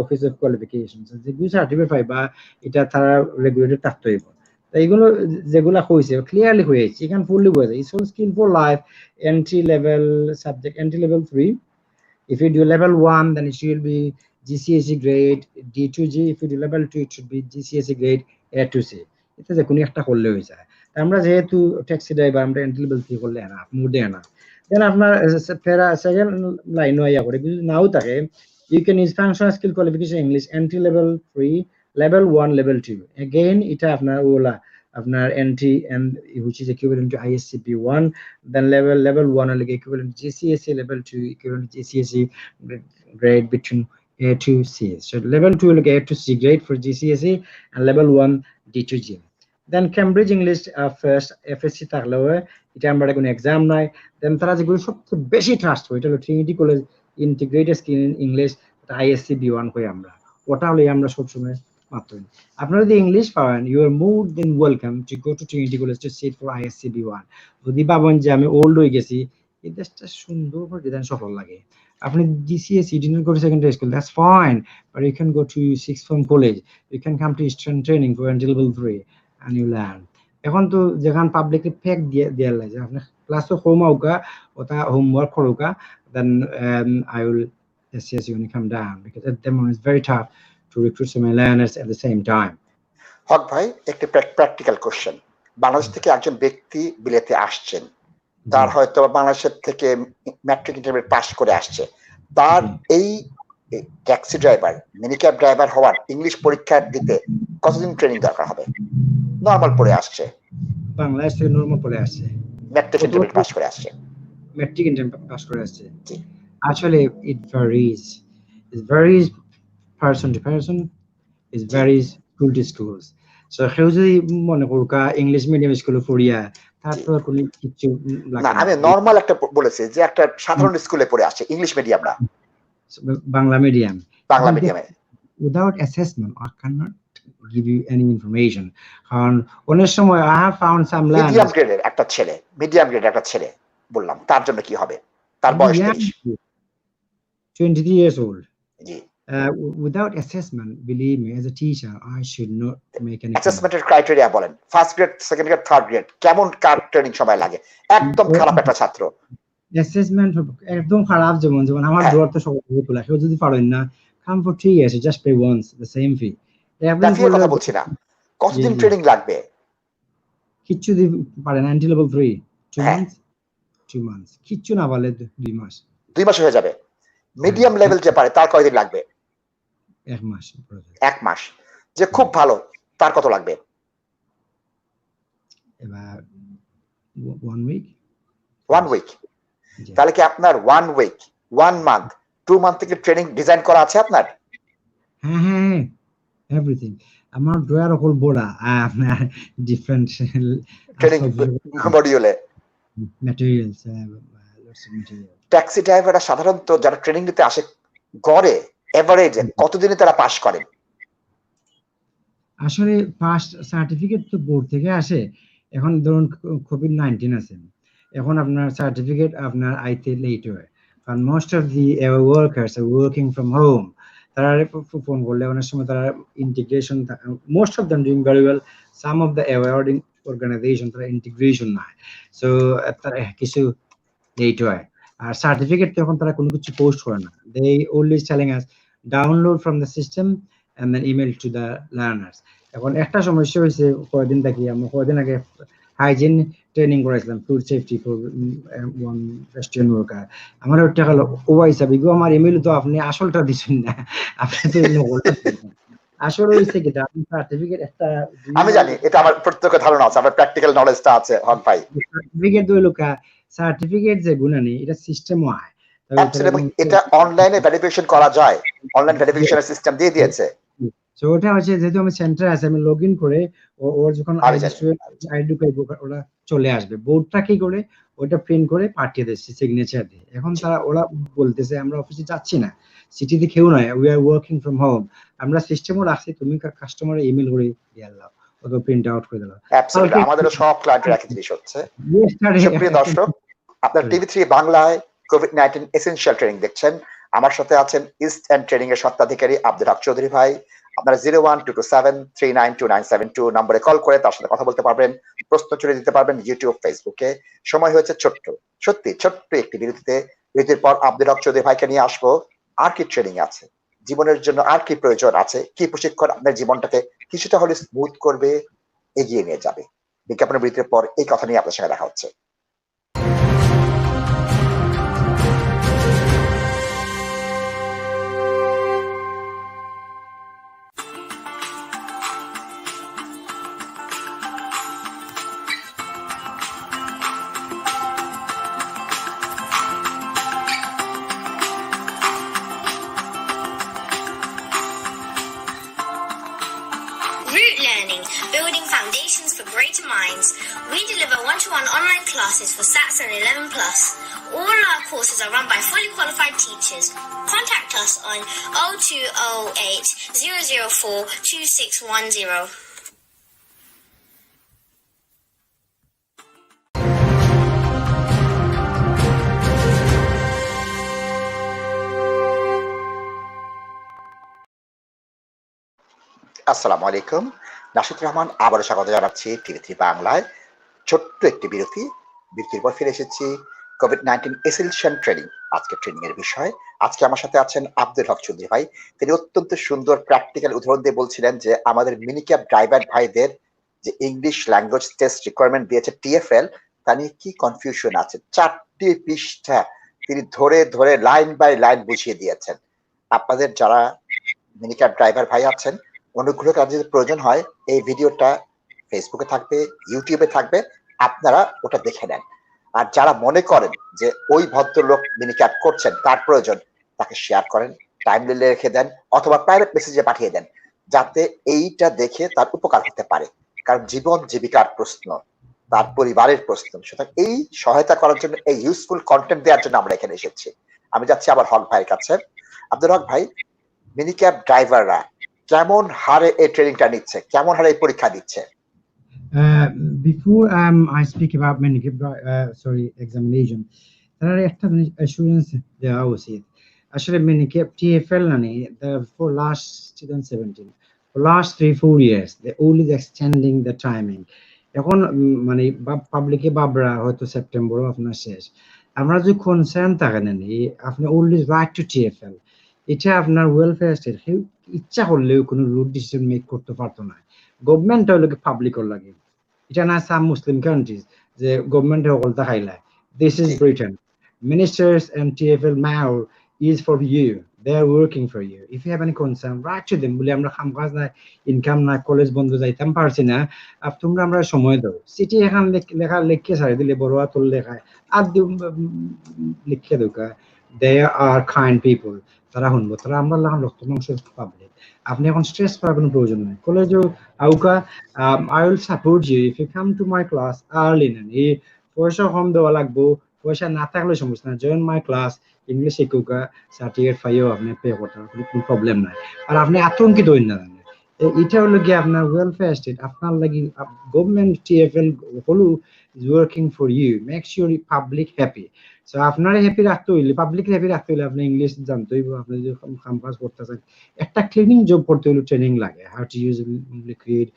Office of Qualifications. যেগুলো সার্টিফাইড পাই বা এটা তারা রেগুলেটেড থাকতে হইব। এইগুলো যেগুলা হয়েছে ক্লিয়ারলি হয়েছে, এখানে ফুললি হয়েছে ESOL skill for life entry level subject, entry level 3. If you do level 1, then it should be GCSE grade D2G. If you do level 2, it should be GCSE grade A2C. এটা যে কোনো একটা করলে হয়ে যায়। আমরা যেহেতু ট্যাক্সি ড্রাইভার, আমরা এন্ট্রি লেভেল 3 করলে না, মোর দেয় না। দেন আপনার ফেরা সেকেন্ড লাইন ইয়া করে যদি নাও থাকে, you can use functional skill qualification English entry level 3, level 1, level 2. Again এটা আপনার ওলা আপনার entry and which is equivalent to ISCP 1, then level 1 like equivalent to GCSE, level 2 equivalent to GCSE grade between A to C. So level 2 like A to C grade for GCSE and level 1 D2G. Then Cambridge English first FSC থাকলেও এটা আমরা কোনো exam নাই। দেন তারা যেগুলো সবচেয়ে বেশি trust হয় এটা হলো Trinity college integrated skill in English ISC B1 কই আমরা, ওটা হলে আমরা সবসময় মাত্র। আপনারা যদি ইংলিশ পাবেন, you are more than welcome to go to Trinity college to sit for ISC B1। যদি ভাবেন যে আমি ওল্ড হয়ে গেছি, এই দেশটা সুন্দর করে ডিজাইন সফল লাগে, আপনি GCSE didn't go to secondary school, that's fine, but you can go to sixth form college, you can come to Eastern training for until level 3 and you learn. এখন তো যেখান পাবলিকলি ফেক দিয়ে লাগে আপনি class তো home আউকা ওটা homework করুকা, then I will assess you when you come down, because at the moment it's very tough to recruit so many learners at the same time. হক ভাই, একটি প্র্যাকটিক্যাল কোশ্চেন। বাংলাদেশ থেকে একজন ব্যক্তি বিলেতে আসছেন, তার হয়তো বাংলাদেশের থেকে ম্যাট্রিক ইন্টারমিডিয়েট পাস করে আসছে, তার এই ট্যাক্সি ড্রাইভার মিনিক্যাব ড্রাইভার হওয়ার ইংলিশ পরীক্ষা দিতে কতদিন ট্রেনিং দরকার হবে? নরমাল পড়ে আসছে, বাংলাদেশ থেকে নরমাল পড়ে আসছে, ম্যাট্রিক ইন্টারমিডিয়েট পাস করে আসছে, ম্যাট্রিক ইন্টারমিডিয়েট পাস করে আসছে। Actually it varies person to person, it varies school to schools. So কেউ যদি মনে করুকা ইংলিশ মিডিয়াম স্কুলে পড়িয়া তারপর কোনো কিছু না, আমি নরমাল একটা বলেছি যে একটা সাধারণ স্কুলে পড়ে আসছে, ইংলিশ মিডিয়াম না, বাংলা মিডিয়াম, বাংলা মিডিয়ামে, without assessment I cannot give you any information. কারণ অনেক সময় I have found some medium গ্রেডের একটা ছেলে বললাম, তার জন্য কি হবে? তার বয়স 23 years old. G, without assessment, believe me, as a teacher I should not make any অ্যাসেসমেন্টের ক্রাইটেরিয়া বলেন, first grade, second grade, third grade, কেমন কার ট্রেনিং সময় লাগে? একদম খারাপ একটা ছাত্র, অ্যাসেসমেন্ট একদম খারাপ, যেমন আমার ডোর তো সবাই খোলা, কেউ যদি পারেন না come for 3 years, just pay once the same fee. একদম কথা বলছি না, কতদিন ট্রেনিং লাগবে? কিচ্ছু যদি পারেন until level 3 2 months, কিচ্ছু না বলে 2 মাস, 2 মাস হয়ে যাবে। মিডিয়াম লেভেল যে পারে তার কয়দিন লাগবে? 1 মাস। 1 মাস। যে খুব ভালো তার কত লাগবে? এবার 1 week। তাহলে কি আপনার 1 week, 1 month, 2 month থেকে ট্রেনিং ডিজাইন করা আছে আপনার? হ্যাঁ, এভরিথিং আমার ড্রয়ার হল বড়া, আপনার ডিফারেন্ট ট্রেনিং মডিউলে ম্যাটেরিয়ালস, ট্যাক্সি ড্রাইভাররা সাধারণত যারা ট্রেনিং নিতে আসে গড়ে এভারেজে কতদিনে তারা পাস করেন? আসলে পাস সার্টিফিকেট তো বোর্ড থেকে আসে। এখন ধরুন COVID-19 আছে, এখন আপনার সার্টিফিকেট আপনার আইতে লেট হয়, কারণ most of the workers are working from home. তারা ফোন করলে অনেক সময় তারা integration, most of them doing very well, some of the awarding organisation তারা ইন্টিগ্রেশন নাই, সো তারা কিছু লেট হয়। আর সার্টিফিকেট তখন তারা কোনো কিছু পোস্ট করে না, they always telling us download from the system and then email to the learners. এখন একটা সমস্যা হয়েছে কয়েকদিন থাকি আমরা কয়েকদিন আগে হাইজিন ট্রেনিং করাইছিলাম food safety for one restaurant worker আমার ওটা হলো ও হিসাবে গো আমার ইমেল তো আপনি আসলটা দিছেন না আপনি তো নকলটা দিছেন আসলে হইছে কি আপনি সার্টিফিকেট একটা আমি জানি এটা আমার প্রত্যক্ষ ধারণা আছে আমার প্র্যাকটিক্যাল নলেজটা আছে হক ভাই সার্টিফিকেট দইলুকা সার্টিফিকেট যে গুণানি এটা সিস্টেম হয় এটা অনলাইনে ভেরিফিকেশন করা যায় অনলাইন ভেরিফিকেশনের সিস্টেম দিয়ে দিয়েছে সো ওটা হচ্ছে যেহেতু আমি সেন্টারে আছে আমি লগ ইন করে ওর যখন আইডি ওরা চলে আসবে বোর্ডটা কি করে ওটা প্রিন্ট করে পাঠিয়ে দিচ্ছে সিগনেচার দিয়ে এখন তারা ওরা বলতেছে আমরা অফিসে যাচ্ছি না সিটিতে কেউ নয় we are working from home আমরা সিস্টেমও রাখছি তুমি কাস্টমারে ইমেল করে দিয়ে দাও ওটা প্রিন্ট আউট করে দাও আমাদের সব ক্লায়েন্টের একই জিনিস হচ্ছে সুপ্রিয় দর্শক আপনার টিভি3 বাংলায় কোভিড-19 এসেনশিয়াল ট্রেনিং দেখছেন আমার সাথে আছেন ইস্ট এন্ড ট্রেনিং এর স্বত্বাধিকারী আব্দুল হক চৌধুরী ভাই আপনারা 0122739292 নম্বরে কল করে তার সাথে কথা বলতে পারবেন প্রশ্ন ছড়িয়ে দিতে পারবেন ইউটিউব ফেসবুকে সময় হয়েছে সত্যি ছোট্ট একটি বিরতির পর আব্দুল হক চৌধুরী ভাইকে নিয়ে আসবো আর কি ট্রেনিং আছে জীবনের জন্য আর কি প্রয়োজন আছে কি প্রশিক্ষণ আপনার জীবনটাকে কিছুটা হলে স্মুথ করবে এগিয়ে নিয়ে যাবে বিজ্ঞাপনের বিরতির পর এই কথা নিয়ে আপনার সঙ্গে দেখা হচ্ছে We deliver one-to-one online classes for SATs and 11+. All our courses are run by fully qualified teachers. Contact us on 0208 004 2610. আসসালামু আলাইকুম নাশিত রহমান আবারও স্বাগত জানাচ্ছি টিভি3 বাংলায় ছোট্ট একটি বিরতির পর ফিরে এসেছি কোভিড-19 এসেনশিয়াল ট্রেনিং আজকে ট্রেনিং এর বিষয় আজকে আমার সাথে আছেন আব্দুল হক চৌধুরী ভাই তিনি অত্যন্ত সুন্দর প্র্যাকটিক্যাল উদাহরণ দিয়ে বলছিলেন যে আমাদের মিনিক্যাব ড্রাইভার ভাইদের যে ইংলিশ ল্যাঙ্গুয়েজ টেস্ট রিকোয়ারমেন্ট দিয়েছে টিএফএল তা নিয়ে কি কনফিউশন আছে 4টি পৃষ্ঠা তিনি ধরে ধরে লাইন বাই লাইন বুঝিয়ে দিয়েছেন আপনাদের যারা মিনিক্যাব ড্রাইভার ভাই আছেন অনুগ্রহ করে যদি প্রয়োজন হয় এই ভিডিওটা ফেসবুকে থাকবে ইউটিউবে থাকবে আপনারা ওটা দেখে নেন আর যারা মনে করেন যে ওই ভদ্রলোক মিনিক্যাব করছেন তার প্রয়োজন তাকে শেয়ার করেন টাইমলাইনে রেখে দেন অথবা প্রাইভেট মেসেজে পাঠিয়ে দেন যাতে এইটা দেখে তার উপকার হতে পারে কারণ জীবন জীবিকার প্রশ্ন তার পরিবারের প্রশ্ন সুতরাং এই সহায়তা করার জন্য এই ইউজফুল কন্টেন্ট দেওয়ার জন্য আমরা এখানে এসেছি আমি যাচ্ছি আবার হক ভাইয়ের কাছে আব্দুল হক ভাই মিনিক্যাব ড্রাইভাররা কেমন হারে এই ট্রেনিংটা নিচ্ছে কেমন হারে এই পরীক্ষা দিচ্ছে before I speak about minicab examination there are একটা assurance দেওয়া উচিত আসলে মিনিক্যাব TFL নানি for last 2017 for last 3-4 years they only extending the timing এখন মানে পাবলিকে বাবরা হয়তো সেপ্টেম্বরও আপনার শেষ আমরা যদি কনসার্ন থাকেন আপনি অলওয়েজ রাইট টু TFL এটা আপনার ওয়েলফেয়ার স্টেট ইচ্ছা করলেও কোনো রুট ডিসিশন মেক করতে পারতো না গভর্নমেন্ট হলো পাবলিকর লাগে এটা না সাম মুসলিম কান্ট্রিজ যে গভর্নমেন্ট সকলটা খাইলা this is Britain ministers and TFL মাও is for you they are working for you if you have any concern write to them বলে আমরা কাজ না ইনকাম না কলেজ বন্ধ যাইতাম পারছি না আর তোমরা আমরা সময় দাও সিটি এখন লেখা লিখে ছাড়ে দিলে বড় তোর লেখায় আর লিখে দোকা দে আর কাইন্ড পিপল তারা শুনবো তারা আমরা রক্ত মাংস পাবলিক আপনি এখন স্ট্রেস করার কোনো প্রয়োজন নাই কলেজ আউকা I will support you if you come to my class early না এই পয়সা কম দেওয়া লাগবো পয়সা না থাকলে সমস্যা না জয়েন মাই ক্লাস ইংলিশ শিখুকা সার্টিফিকেট পাইও আপনি পে করতে কোনো প্রবলেম নাই আর আপনি আতঙ্কিত হইন না এটা হলো গিয়ে আপনার ওয়েলফেয়ার স্টেট আপনার লাগি গভর্নমেন্ট TFL হলো is working for you make sure public happy so আপনারা হ্যাপি রাখতে হইলে পাবলিক হ্যাপি রাখতে হইলে আপনি ইংলিশ জানতে হইব আপনি যদি কাজ করতে চান একটা ক্লিনিং জব করতে হলে ট্রেনিং লাগে how to use liquid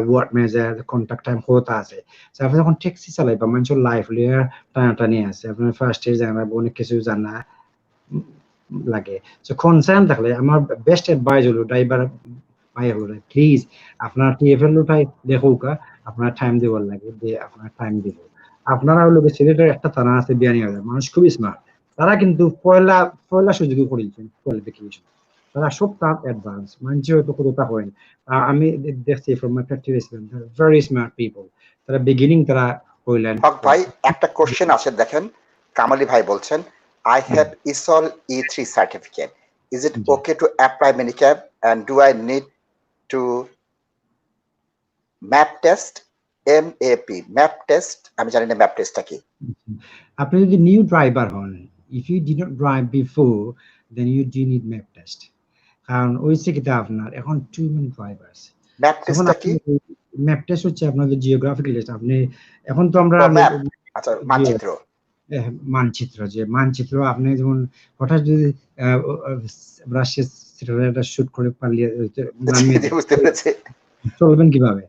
word measure contact time হতে আছে সো আপনি যখন ট্যাক্সি চালাইবা মানুষের লাইফ লিয়ার টানাটানি আছে আপনার ফার্স্ট ইয়ার জানা অনেক কিছু জানা লাগে সো কনসার্ন থাকলে আমার বেস্ট অ্যাডভাইস হলো ড্রাইভার ভাই হলো প্লিজ আপনার টিএফএল উঠাই দেখো কা আপনার টাইম দেওয়ার লাগে যে আপনার টাইম দিব আপনারা লোকে সিলেটের একটা থানা আছে বিয়ানীবাজার মানুষ খুবই স্মার্ট তারা কিন্তু পয়লা সুযোগ করেছেন কোয়ালিফিকেশন তারা সব তার অ্যাডভান্স মানছে হয়তো কতটা হয় আমি দেখছি from my practice very smart people তারা বিগিনিং তারা হইলেন হক ভাই একটা কোশ্চেন আছে দেখেন কামালি ভাই বলছেন I have ESOL E3 certificate. Is it okay to apply minicab and do I need to map test? MAP map test আমি জানি না map টেস্টটা কি আপনি যদি নিউ ড্রাইভার হন if you did not drive before then you do need map test কারণ ওই সেটা আপনার এখন too many drivers map টেস্টটা কি ম্যাপ টেস্ট হচ্ছে আপনাদের জিওগ্রাফিক্যাল টেস্ট আপনি এখন তো আমরা আচ্ছা মানচিত্র মানচিত্র আপনি যেমন হঠাৎ যদি রাশিয়া সেটা শুট করে পালিয়ে বুঝতে পেরেছি চলবেন কিভাবে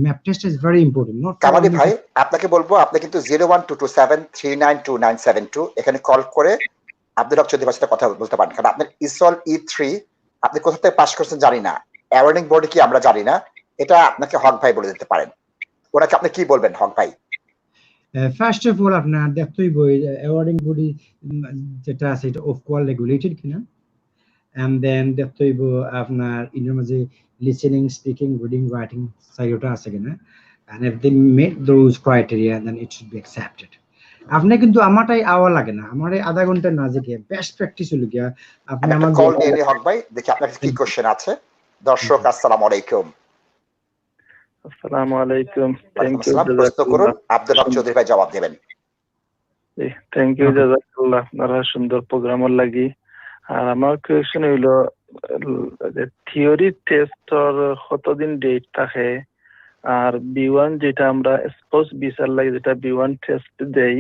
map test is very important not কামালি ভাই আপনাকে বলবো আপনি কিন্তু 01227392972 এখানে কল করে আব্দুল হক চৌধুরীর সাথে কথা বলতে পারেন কারণ আপনার ইসল E3 আপনি কোথা থেকে পাস করছেন জানি না অ্যাওয়ার্ডিং বোর্ডে কি আমরা জানি না এটা আপনাকে হক ভাই বলে দিতে পারেন ওনাকে আপনি কি বলবেন হক ভাই ফার্স্ট অফ অল আপনার দেখতেই বই অ্যাওয়ার্ডিং বডি যেটা আছে এটা অফ কোয়াল রেগুলেটেড কিনা and then দেখতেই আপনার ইনের মাঝে listening speaking reading writing সাইডটা আছে কিনা and if they meet those criteria then it should be accepted আপনি কিন্তু আমারটাই আওয়া লাগে না আমারে আধা ঘন্টা না জেগে বেস্ট প্র্যাকটিস হলো কি আপনি আমার কল নিয়ে হক ভাই দেখি আপনার কি কোশ্চেন আছে দর্শক আসসালামু আলাইকুম আসসালামু আলাইকুম থ্যাংক ইউ প্রশ্ন করুন আব্দুল হক চৌধুরী ভাই জবাব দিবেন থ্যাংক ইউ জাযাকাল্লাহ আপনারা সুন্দর প্রোগ্রামের লাগি আর আমার কোশ্চেন হইলো থিওরি টেস্টর কতদিন ডেট থাকে আর B1 যেটা আমরা স্পোজ ভিসার লাগে যেটা B1 টেস্ট দেই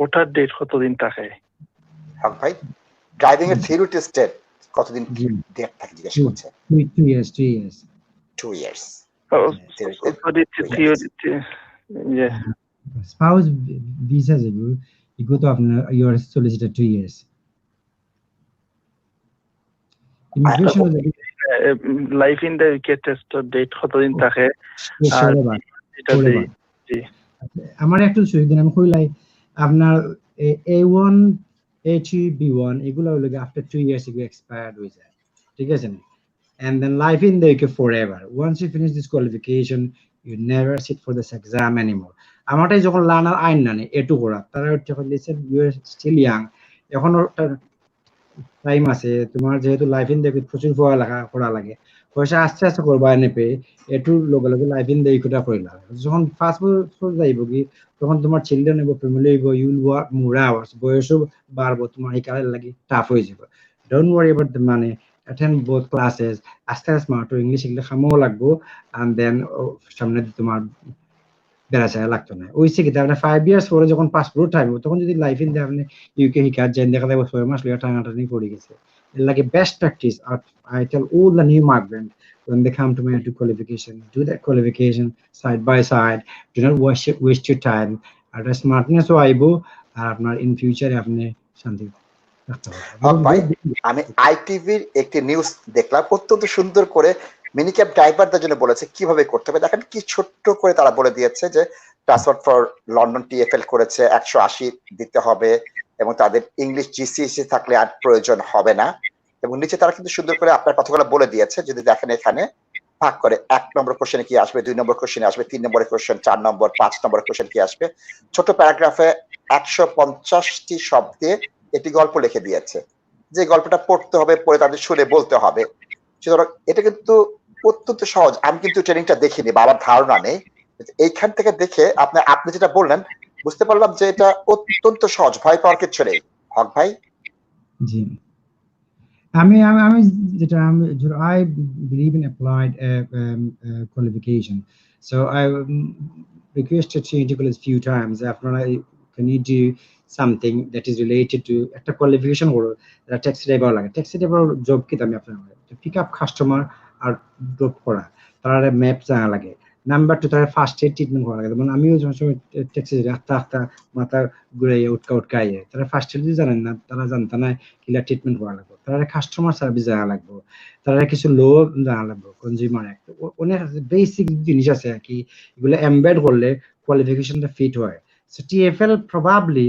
ওটার ডেট কতদিন থাকে হক ভাই ড্রাইভিং এর থিওরি টেস্টের কতদিন ডেট থাকে জিজ্ঞেস করছে 2 years 2 years yeah spouse visa যেগুলো এগুলো তো আপনার your solicitor 2 years immigration life in the UK test date কতদিন থাকে এটা জি আমার একটু সুবিধা আমি কইলাই আপনার A1 A2 B1 এগুলো হলো after 2 years এগুলো expired হয়ে যায় ঠিক আছে না and then life in the UK forever once you finish this qualification you never sit for this exam anymore আমারটাই যখন লার্নার আইন না A2 করা তারা যখন listen you are still young এখন টাইম আছে তোমার যেহেতু লাইফ ইন দেখে প্রচুর পড়ালেখা করা লাগে পয়সা আস্তে আস্তে করবা এনে পে একটু লগে লগে লাইফ ইন দেখে কইলা যখন ফার্স্ট বছর যাইব কি তখন তোমার চিলড্রেন এবং ফ্যামিলি হইব you will work more hours বয়সও বাড়বো তোমার এই কাজের লাগি টাফ হয়ে যাবে don't worry about the money attend both classes আস্তে আস্তে স্মার্ট ইংলিশ এগুলো খামও লাগবো and then সামনে তোমার বেড়াচা লাগতো না ওই সে কিন্তু আপনার 5 years পরে যখন পাসপোর্ট থাকবে তখন যদি লাইফ ইন আপনি ইউকে হিকার যান দেখা যাবে 6 মাস লাগে টানাটানি পড়ে গেছে এর লাগে best practice I tell all the new migrants when they come to me to qualification do that qualification side by side do not waste your time আর স্মার্টনেস ও আইবো আর আপনার ইন ফিউচারে আপনি শান্তি ভাই আমি আইটিভির একটি নিউজ দেখলাম অত্যন্ত সুন্দর করে মিনিক্যাব ড্রাইভারদের জন্য বলেছে কিভাবে করতে হবে দেখেন কি ছোট্ট করে তারা বলে দিয়েছে যে ট্রান্সপোর্ট ফর লন্ডন টিএফএল করেছে 180 দিতে হবে এবং তাদের ইংলিশ জিসিএসি থাকলে আর প্রয়োজন হবে না এবং নিচে তারা কিন্তু সুন্দর করে আপনার কথাগুলো বলে দিয়েছে যদি দেখেন এখানে ভাগ করে 1 নম্বর কোশ্চেনে কি আসবে 2 নম্বর কোশ্চেনে আসবে 3 নম্বরের কোশ্চেন 4 নম্বর 5 নম্বরের কোশ্চেন কি আসবে ছোট প্যারাগ্রাফে 150টি শব্দে একটি গল্প লিখে দিয়েছে যে গল্পটা পড়তে হবে পড়ে তাদের শুনে বলতে হবে সুতরাং এটা কিন্তু অত্যন্ত সহজ আমি কিন্তু ট্রেনিংটা দেখিনি বাবার ধারণা নেই এইখান থেকে দেখে আপনি যেটা বললেন বুঝতে পারলাম যে এটা অত্যন্ত সহজ ভয় পাওয়ার কিছু নেই হক ভাই জি আমি যেটা I believe in applied qualification so I requested Trinity a few times after can you do something that is related to একটা qualification হলো এটা ট্যাক্সি ড্রাইভার লাগে ট্যাক্সি ড্রাইভার জব কি আমি আপনার পিক আপ কাস্টমার আর ড্রপ করা তার map জানা লাগে নাম্বার 2 তারা ফার্স্ট এড ট্রিটমেন্ট করা লাগে। মানে আমিও যখন সময় ট্যাক্সি আস্তে মাথা ঘুরে উটকাইয়ে তারা ফার্স্ট এড জানেন না, তারা জানতো না কিলা ট্রিটমেন্ট করা লাগবে, তারা কাস্টমার সার্ভিস জানা লাগবে, তারা কিছু লো জানা লাগবে, কনজিউমার অ্যাক্ট, অনেক বেসিক জিনিস আছে আর কি, এগুলো এমবেড করলে কোয়ালিফিকেশনটা ফিট হয়। সো টিএফএল প্রবাবলি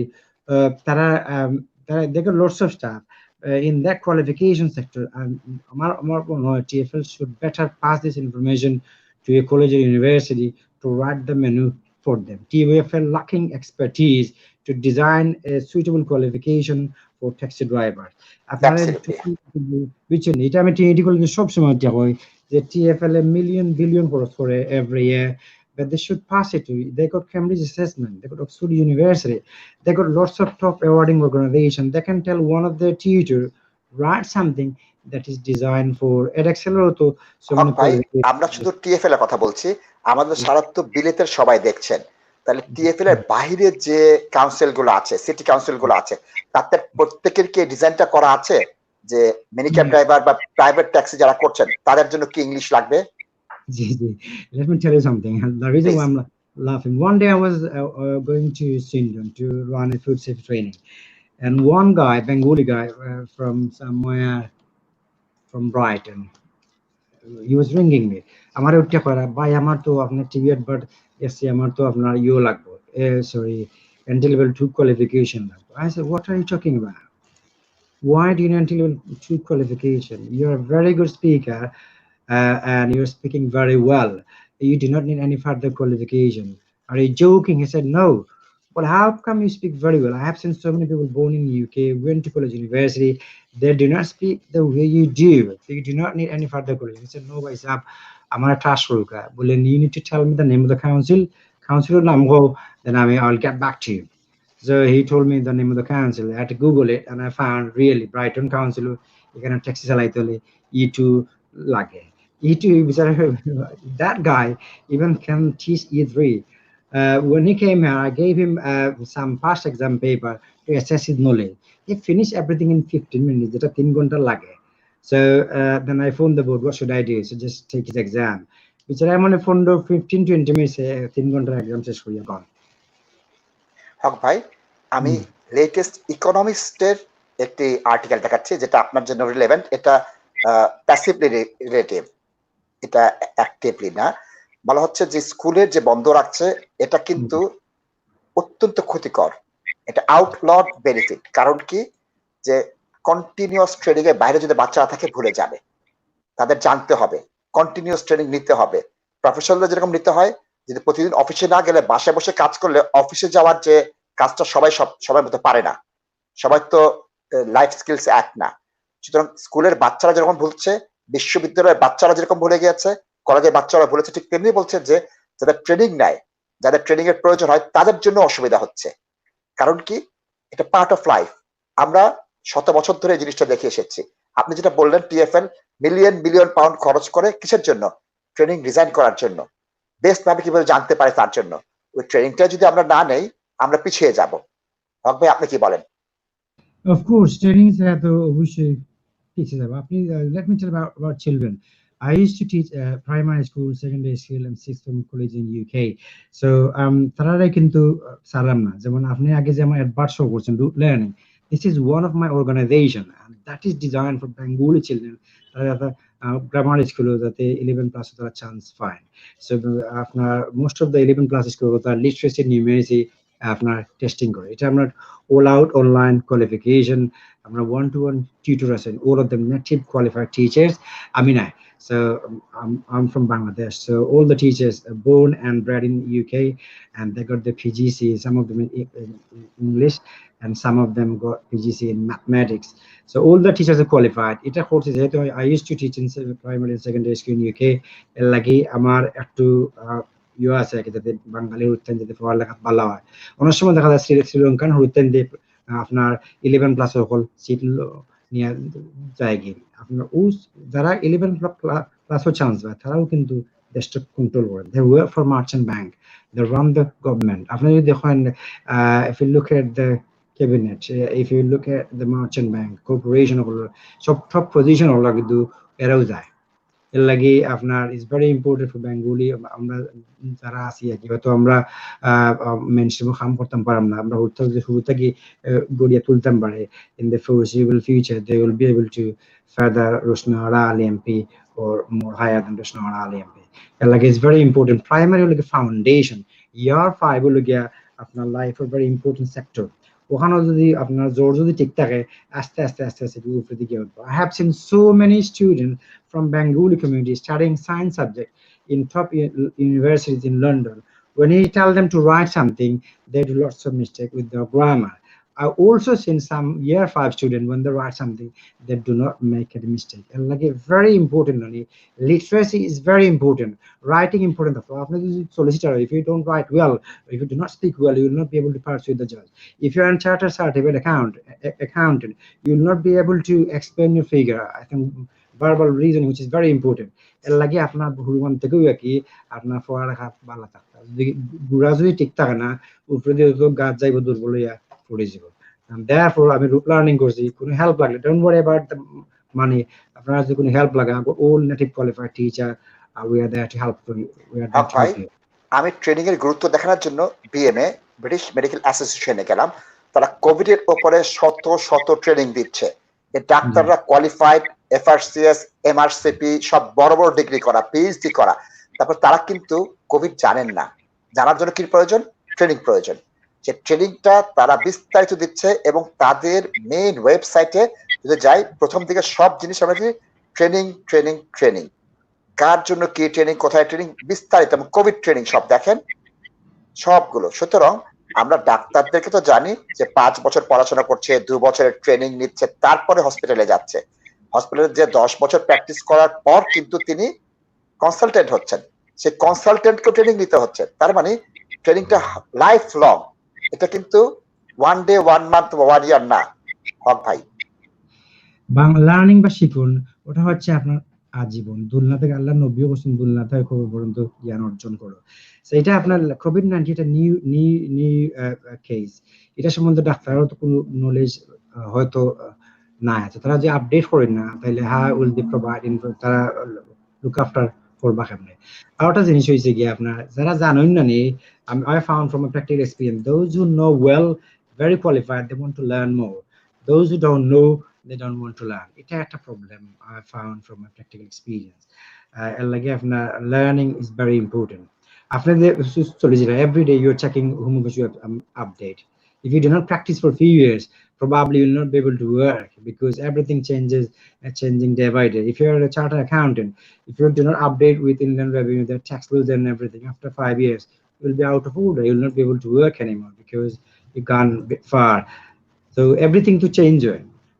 তারা they got lots of stuff in that qualification sector, and আমার মনে হয় TFL should better pass this information to a college or university to write the menu for them. TFL lacking expertise to design a suitable qualification for taxi drivers. আপনারা বুঝছেন, এটা আমি Trinity কলেজে সবসময় হয় যে TFL a billion খরচ করে every year, but they should pass it to. They got Cambridge Assessment, they got Oxford University, they got lots of top awarding organization. They can tell one of their tutor write something that is designed for edXL তো ভাই আমরা শুধু TfL এর কথা বলছি, আমাদের সারা তো বিলেতের সবাই দেখছেন, তাহলে টিএফএল এর বাইরে যে কাউন্সিল গুলো আছে, সিটি কাউন্সিল গুলো আছে, তাদের প্রত্যেকের কি ডিজাইনটা করা আছে যে মিনিক্যাব ড্রাইভার বা প্রাইভেট ট্যাক্সি যারা করছেন তাদের জন্য কি ইংলিশ লাগবে? Let me tell you something. The reason why I'm laughing, one day I was going to Swindon to run a food safety training, and one guy, Bengali guy from somewhere from Brighton, he was ringing me. আমার উঠতে করা ভাই, আমার তো আপনার TV advert এসে, আমার তো আপনার ইও লাগবে, sorry, entry level 2 qualification লাগবে. I said, what are you talking about? Why do you need entry level 2 qualification? You're a very good speaker, and you're speaking very well. You do not need any further qualification. Are you joking? He said, no. Well, how come you speak very well? I have seen so many people born in the UK, went to college, university, they do not speak the way you do. So you do not need any further qualification. He said, no, guys, I'm on a task ruka. Well, then you need to tell me the name of the council. Council Namgo, then I'll get back to you. So he told me the name of the council. I had to Google it, and I found really Brighton Council. You can Texas E2 Lage. E2, that guy even can teach E3. When he came here, I gave him some past exam paper to assess his knowledge. He finished everything in 15 minutes. It's a 3 ghonta lage. So then I phoned the board, what should I do? So just take his exam. Which I'm on a phone 15-20 minutes, 3 ghonta exam শেষ হয়ে গেল। হক ভাই, আমি latest ইকোনমিস্টের একটি article দেখাচ্ছি যেটা আপনার জন্য রিলেভেন্ট। এটা প্যাসিভলি রিলেটিভ, এটা অ্যাক্টিভলি না। বলা হচ্ছে যে স্কুলের যে বন্ধ রাখছে এটা কিন্তু অত্যন্ত ক্ষতিকর, এটা আউটলড বেনিফিট। কারণ কি, যে কন্টিনিউয়াস ট্রেনিং এর বাইরে যদি বাচ্চারা থাকে ভুলে যাবে, তাদের জানতে হবে, কন্টিনিউয়াস ট্রেনিং নিতে হবে। প্রফেশনালদের যেরকম নিতে হয়, যদি প্রতিদিন অফিসে না গেলে বাসায় বসে কাজ করলে অফিসে যাওয়ার যে কাজটা সবাই মতো পারে না, সবাই তো লাইফ স্কিলস এক না। সুতরাং স্কুলের বাচ্চারা যেরকম ভুলছে, বিশ্ববিদ্যালয়ের বাচ্চারা যেরকম ভুলে গিয়েছে, কলেজের বাচ্চারা ভুলেছে, ঠিক তেমনি বলছে যে যাদের ট্রেনিং নেয়, যাদের ট্রেনিং এর প্রয়োজন হয় তাদের জন্য অসুবিধা হচ্ছে। কারণ কি, এটা পার্ট অফ লাইফ। আমরা শত বছর ধরে এই জিনিসটা দেখে এসেছি। আপনি যেটা বললেন, টিএফএল মিলিয়ন পাউন্ড খরচ করে কিসের জন্য? ট্রেনিং ডিজাইন করার জন্য, বেস্ট ভাবে কিভাবে জানতে পারে তার জন্য। ওই ট্রেনিংটা যদি আমরা না নেই, আমরা পিছিয়ে যাব। হক ভাই, আপনি কি বলেন? Of course, training is obviously teaches about. Let me tell about children. I used to teach primary school, secondary school, and sixth form college in UK. So তারাই কিন্তু সারাম না, যেমন আপনি আগে যেমন অ্যাডভার্ট শো করছেন learning, this is one of my organization and that is designed for Bengali children. Grammar school যাতে 11 plus তারা চান্স পায়। So আপনার most of the 11 plus school তারা literacy numeracy আপনার টেস্টিং করে। এটা আমরা all out online qualification, আমরা 1-to-1 tutor আছেন, all of them native qualified teachers. আমি নাই। So I'm from Bangladesh. So all the teachers are born and bred in UK, and they got the PGC. Some of them in English, and some of them got PGC in mathematics. So all the teachers are qualified. It courses I used to teach in primary and secondary school in UK. Lagi amar একটু আছে যাতে বাঙালি হতেন, যাতে পড়ালেখা ভালো হয়। অনেক সময় দেখা যায় শ্রীলঙ্কান হতেন যে আপনার 11 প্লাস সকল সিট নিয়ে যায় গিয়ে আপনার যারা 11 প্লাসও চান্স পায় তারাও কিন্তু দেশটা কন্ট্রোল করে। They work for merchant bank, they run the government. আপনি যদি দেখেন, if you look at the cabinet, if you look at the merchant bank, corporation, সব top position হলো কিন্তু এরাও যায়। এর লাগে আপনার is very important for Bengali আমরা যারা আছি আর কি হয়তো আমরা মেনস্ট্রিম কাম করতাম পারলাম না আমরা শুরু থেকে গড়িয়া তুলতাম পারে in the foreseeable future they will be able to further Rosnara LMP or more higher than Rosnara LMP. এর লাগে ইজ ভেরি ইম্পর্টেন্ট প্রাইমারি হলো ফাউন্ডেশন ইয়ার 5 হলো গিয়া আপনার লাইফের ভেরি ইম্পর্টেন্ট সেক্টর ওখানে যদি আপনার জোর যদি ঠিক থাকে আস্তে আস্তে আস্তে আস্তে উপরে দিকে উঠবো I have seen so many students from Bengali community studying science subject in top universities in London. When you tell them to write something, they do lots of mistake with their grammar. I also seen some year 5 students when they write something, they do not make any mistake. And like a very important, literacy is very important. Writing important. Solicitor, if you don't write well, if you do not speak well, you will not be able to persuade the judge. If you are in chartered certificate accountant, you will not be able to explain your figure. I think verbal reasoning, which is very important. এর লাগে আপনার ভুলমান থেকেও কি আপনার পড়ালেখা ভালো থাকতে যদি গুড়া যদি ঠিক থাকে না উপরে দিয়ে গাছ যাইব দুর্বল হইয়া পড়ে যাব therefore আমি লার্নিং করছি কোনো হেল্প লাগলে ডোন্ট ওয়ারি অ্যাবাউট দ্য মানি আপনার যদি কোনো হেল্প লাগে all native qualified teacher we are there to help you we are there to help you. আমি ট্রেনিং এর গুরুত্ব দেখানোর জন্য বিএমএ ব্রিটিশ মেডিকেল অ্যাসোসিয়েশনে গেলাম তারা কোভিড এর উপরে শত ট্রেনিং দিচ্ছে এই ডাক্তাররা কোয়ালিফাইড এফআরসিএস এমআরসিপি সব বড় বড় ডিগ্রি করা পিএইচডি করা তারপর তারা কিন্তু কোভিড জানেন না জানার জন্য কি প্রয়োজন ট্রেনিং প্রয়োজন যে ট্রেনিংটা তারা বিস্তারিত দিচ্ছে এবং তাদের মেইন ওয়েবসাইটে যদি যাই প্রথম দিকে সব জিনিস আমরা ট্রেনিং ট্রেনিং ট্রেনিং কার জন্য কি ট্রেনিং কোথায় ট্রেনিং বিস্তারিত এবং কোভিড ট্রেনিং সব দেখেন সবগুলো সুতরাং আমরা ডাক্তারদেরকে তো জানি যে 5 বছর পড়াশোনা করছে 2 বছরের ট্রেনিং নিচ্ছে তারপরে হসপিটালে যাচ্ছে হসপিটালে যে 10 বছর প্র্যাকটিস করার পর কিন্তু তিনি কনসালটেন্ট হচ্ছেন সেই কনসালটেন্টকে ট্রেনিং নিতে হচ্ছে তার মানে ট্রেনিংটা লাইফ লং এটা কিন্তু 1 ডে 1 মান্থ 1 ইয়ার না হক ভাই বাংলা লার্নিং বা শিখুন ওটা হচ্ছে আপনার আজীবন দুলনা থেকে আল্লাহ নবী বলেছেন দুলনা থেকে খবর পর্যন্ত জ্ঞান অর্জন করো সেটা আপনার কোভিড-19 এটা নিউ কেস এটা সম্বন্ধে ডাক্তারও তো কোনো নলেজ হয়তো না আছে তারা যে আপডেট করেন না তাহলে হাউ উইল দে প্রোভাইড তারা লুক আফটার করবা কেমনে আর ওটা জিনিস হয়েছে কি আপনার যারা জানেন না নি I found from a practical experience those who know well very qualified they want to learn more those who don't know they don't want to learn এটা একটা problem I found from a practical experience like learning is very important after the every day you're checking whom you have update if you do not practice for a few years probably you will not be able to work because everything changes changing day by day if you're a chartered accountant if you do not update with Inland Revenue their tax bills and everything after 5 years you will be out of order you will not be able to work anymore because you've gone a bit far so everything to change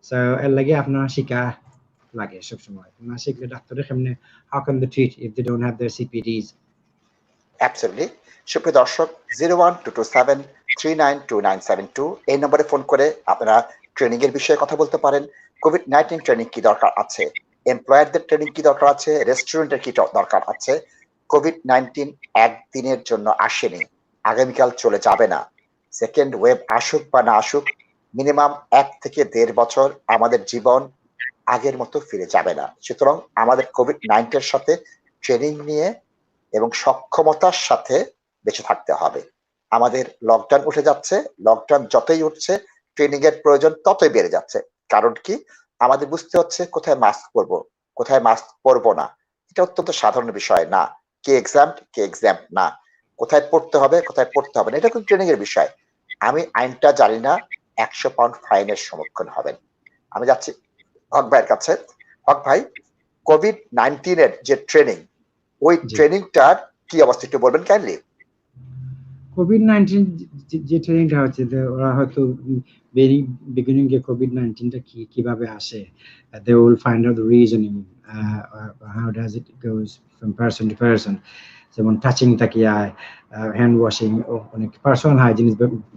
so লাগে আপনার শিক্ষা লাগে সব সময় না শিখলে ডাক্তারের সামনে how can they treat if they don't have their CPDs Absolutely. সুপ্রিয় দর্শক 01227392972 এই নম্বরে ফোন করে আপনারা ট্রেনিং এর বিষয়ে কথা বলতে পারেন কোভিড-19 ট্রেনিং কি দরকার আছে এমপ্লয়ারদের ট্রেনিং কি দরকার আছে রেস্টুরেন্টের কি দরকার আছে কোভিড-19 একদিনের জন্য আসেনি আগামীকাল চলে যাবে না সেকেন্ড ওয়েভ আসুক বা না আসুক মিনিমাম 1 থেকে 1.5 বছর আমাদের জীবন আগের মতো ফিরে যাবে না সুতরাং আমাদের কোভিড-19 এর সাথে ট্রেনিং নিয়ে এবং সক্ষমতার সাথে বেঁচে থাকতে হবে আমাদের লকডাউন উঠে যাচ্ছে লকডাউন যতই উঠছে ট্রেনিং এর প্রয়োজন ততই বেড়ে যাচ্ছে কারণ কি আমাদের বুঝতে হচ্ছে কোথায় মাস্ক পরবো কোথায় মাস্ক পরবো না এটা অত্যন্ত সাধারণ বিষয় না কে এক্সাম না কোথায় পড়তে হবে কোথায় পড়তে হবে না এটা কিন্তু ট্রেনিং এর বিষয় আমি আইনটা জানি না 100 পাউন্ড ফাইনের সম্মুখীন হবেন আমি যাচ্ছি হক ভাইয়ের কাছে হক ভাই কোভিড-19 এর যে ট্রেনিং ওই ট্রেনিংটার কি অবস্থা একটু বলবেন কাইন্ডলি কোভিড-19 যে ট্রেনিংটা হচ্ছে ওরা হয়তো বিগিনিং এ কোভিড-19 টা কিভাবে আসে they will find out the reasoning how does it goes from person to person যেমন টাচিং তাকিয়া হ্যান্ড ওয়াশিং অনেক personal hygiene is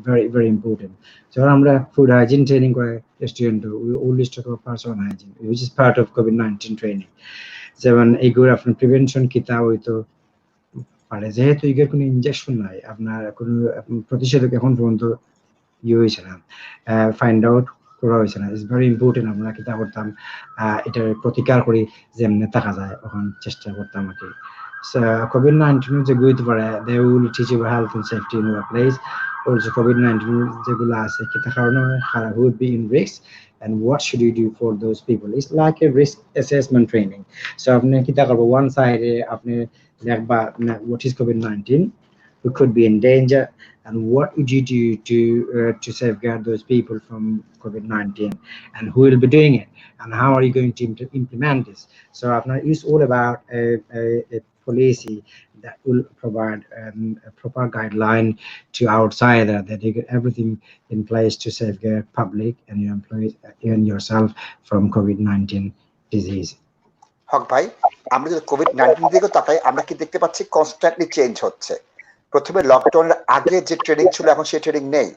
very very important so আমরা ফুড হাইজিন ট্রেনিং করে restaurant we always talk about personal hygiene which is part of COVID-19 training যেমন এইগুলো আপনার prevention কিতা হইতো পারে যেহেতু এর কোনো ইনজেকশন নাই আপনার কোনো প্রতিষেধক এখন পর্যন্ত হয়েছে না ফাইন্ড আউট করা হয়েছে না। It's very important. আমরা কিতা করতাম এটার প্রতিকার করি যেমনি থাকা যায় ওখান চেষ্টা করতাম আর কি। So COVID-19 যে গুইতে পারে, they will teach you health and safety in your place. Also COVID-19 যেগুলো আছে কিতা কারণে who would be in risk and what should you do for those people. It's like a risk assessment training. So আপনি কিতা করব, one side আপনি দেখবা what is COVID-19, who could be in danger, and what would you do to safeguard those people from COVID-19, and who will be doing it, and how are you going to implement this. So it's all about a policy that will provide a proper guideline to outsider, that you get everything in place to safeguard public and your employees and yourself from COVID-19 disease. হক ভাই, আমরা যদি COVID-19 দিকে তাকাই, আমরা কি দেখতে পাচ্ছি constantly change হচ্ছে। প্রথমে লকডাউনের আগে যে ট্রেনিং ছিল এখন সেই ট্রেনিং নেই।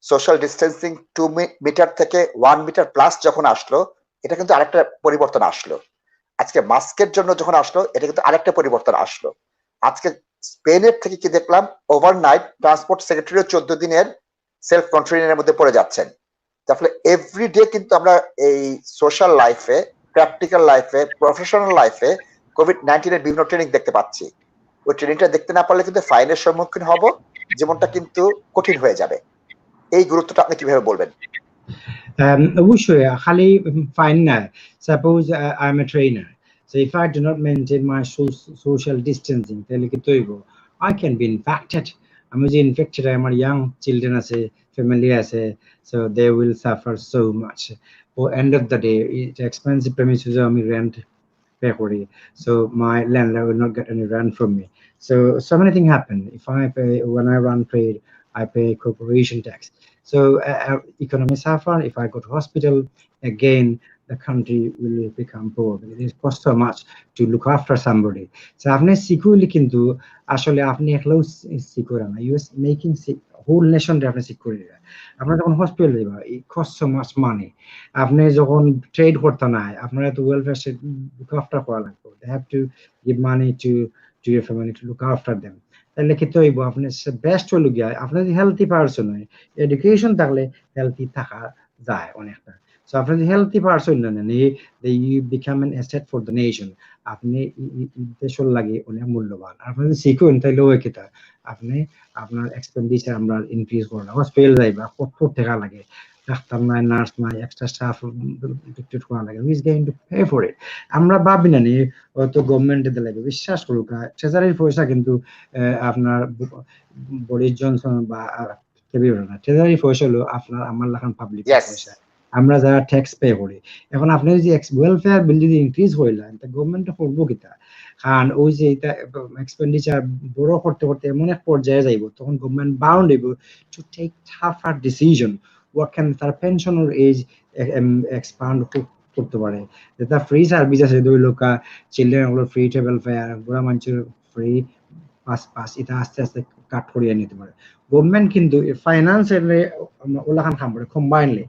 সোশ্যাল ডিস্টেন্সিং 2 মিটার থেকে 1 মিটার প্লাস যখন আসলো, এটা কিন্তু আরেকটা পরিবর্তন আসলো। আজকে মাস্কের জন্য যখন আসলো, এটা কিন্তু আরেকটা পরিবর্তন আসলো। আজকে স্পেনের থেকে কি দেখলাম, ওভারনাইট ট্রান্সপোর্ট সেক্রেটারিও 14 দিনের সেলফ কন্ট্রোলিংয়ের মধ্যে পড়ে যাচ্ছেন। তার ফলে এভরিডে কিন্তু আমরা এই সোশ্যাল লাইফে, প্র্যাকটিক্যাল লাইফে, প্রফেশনাল লাইফে কোভিড-19 এর বিভিন্ন ট্রেনিং দেখতে পাচ্ছি। ওই ট্রেনিংটা দেখতে না পারলে কিন্তু ফাইনের সম্মুখীন হব, জীবনটা কিন্তু কঠিন হয়ে যাবে। এই গুরুত্বটা আপনি কিভাবে বলবেন? অবশ্যই খালি ফাইন না। Suppose I M a trainer, so if I do not maintain my social distancing, তাহলে কি তৈব I can be infected. আমি যে ইনফেক্টেড, আমার ইয়াং চিলড্রেন আছে, ফ্যামিলি আছে, so they will suffer so much. Or end of the day, it's expensive premises, আমি rent pay kori, so my landlord will not get any rent from me. So many things happen. If I pay, when I run trade, I pay corporation tax. So economy suffer. If I go to hospital, again the country will become poor. It costs so much to look after somebody. So আপনি securely কিন্তু আসলে আপনি একলাও secure না, you making whole nation আপনি secure. আপনার যখন hospital যাবা, it cost so much money. আপনি যখন ট্রেড করতে নাই, আপনারা তো ওয়েলফেয়ার লুক আফটার করা লাগবে। They have to give money to your family to look after them. তাহলে কি তৈব আপনি বেস্ট হলো গিয়া, আপনি যদি হেলথি পারসন হয়, এডুকেশন থাকলে হেলথি থাকা যায় অনেকটা। সো আপনি যদি হেলথি পারসন নেন, you become an asset for the nation. আপনি দেশের লাগে অনেক মূল্যবান। আপনি যদি শিখুন তাহলে ওই কিতা আপনি আপনার এক্সপেন্ডিচার আমরা ইনক্রিজ করলাম। হসপিটাল যাইবা কত টাকা লাগে, ডাক্তার নাই, নার্স নাই, এক্সট্রা স্টাফ ডিক্টেট করা লাগে, who is going to pay for it? আমরা ভাবি না নি হয়তো গভর্নমেন্টে দিলে। বিশ্বাস করুক, ট্রেজারির পয়সা কিন্তু আপনার বরিস জনসন বা কেবির না, ট্রেজারি পয়সা হলো আপনার আমার লাখান পাবলিক পয়সা, আমরা যারা ট্যাক্স পে করি। এখন আপনি যদি ওয়েলফেয়ার বিল যদি ইনক্রিজ হইলেন, তা গভর্নমেন্টে করবো কিতা? কারণ ওই যে এটা এক্সপেন্ডিচার বড় করতে করতে এমন এক পর্যায়ে যাইব, তখন গভর্নমেন্ট বাউন্ড হইব to take tougher decision. what can তার পেনশন ওর এজ এক্সপান্ড করতে পারে, যেটা ফ্রি সার্ভিস আছে, 2 লোক চিলড্রেন ওগুলো ফ্রি ট্রাভেল ফেয়ার, বুড়া মানুষের ফ্রি পাস, এটা আস্তে আস্তে কাট করিয়ে নিতে পারে গভর্নমেন্ট। কিন্তু ফাইন্যান্সের ওলাখান খাম করে কম্বাইনলি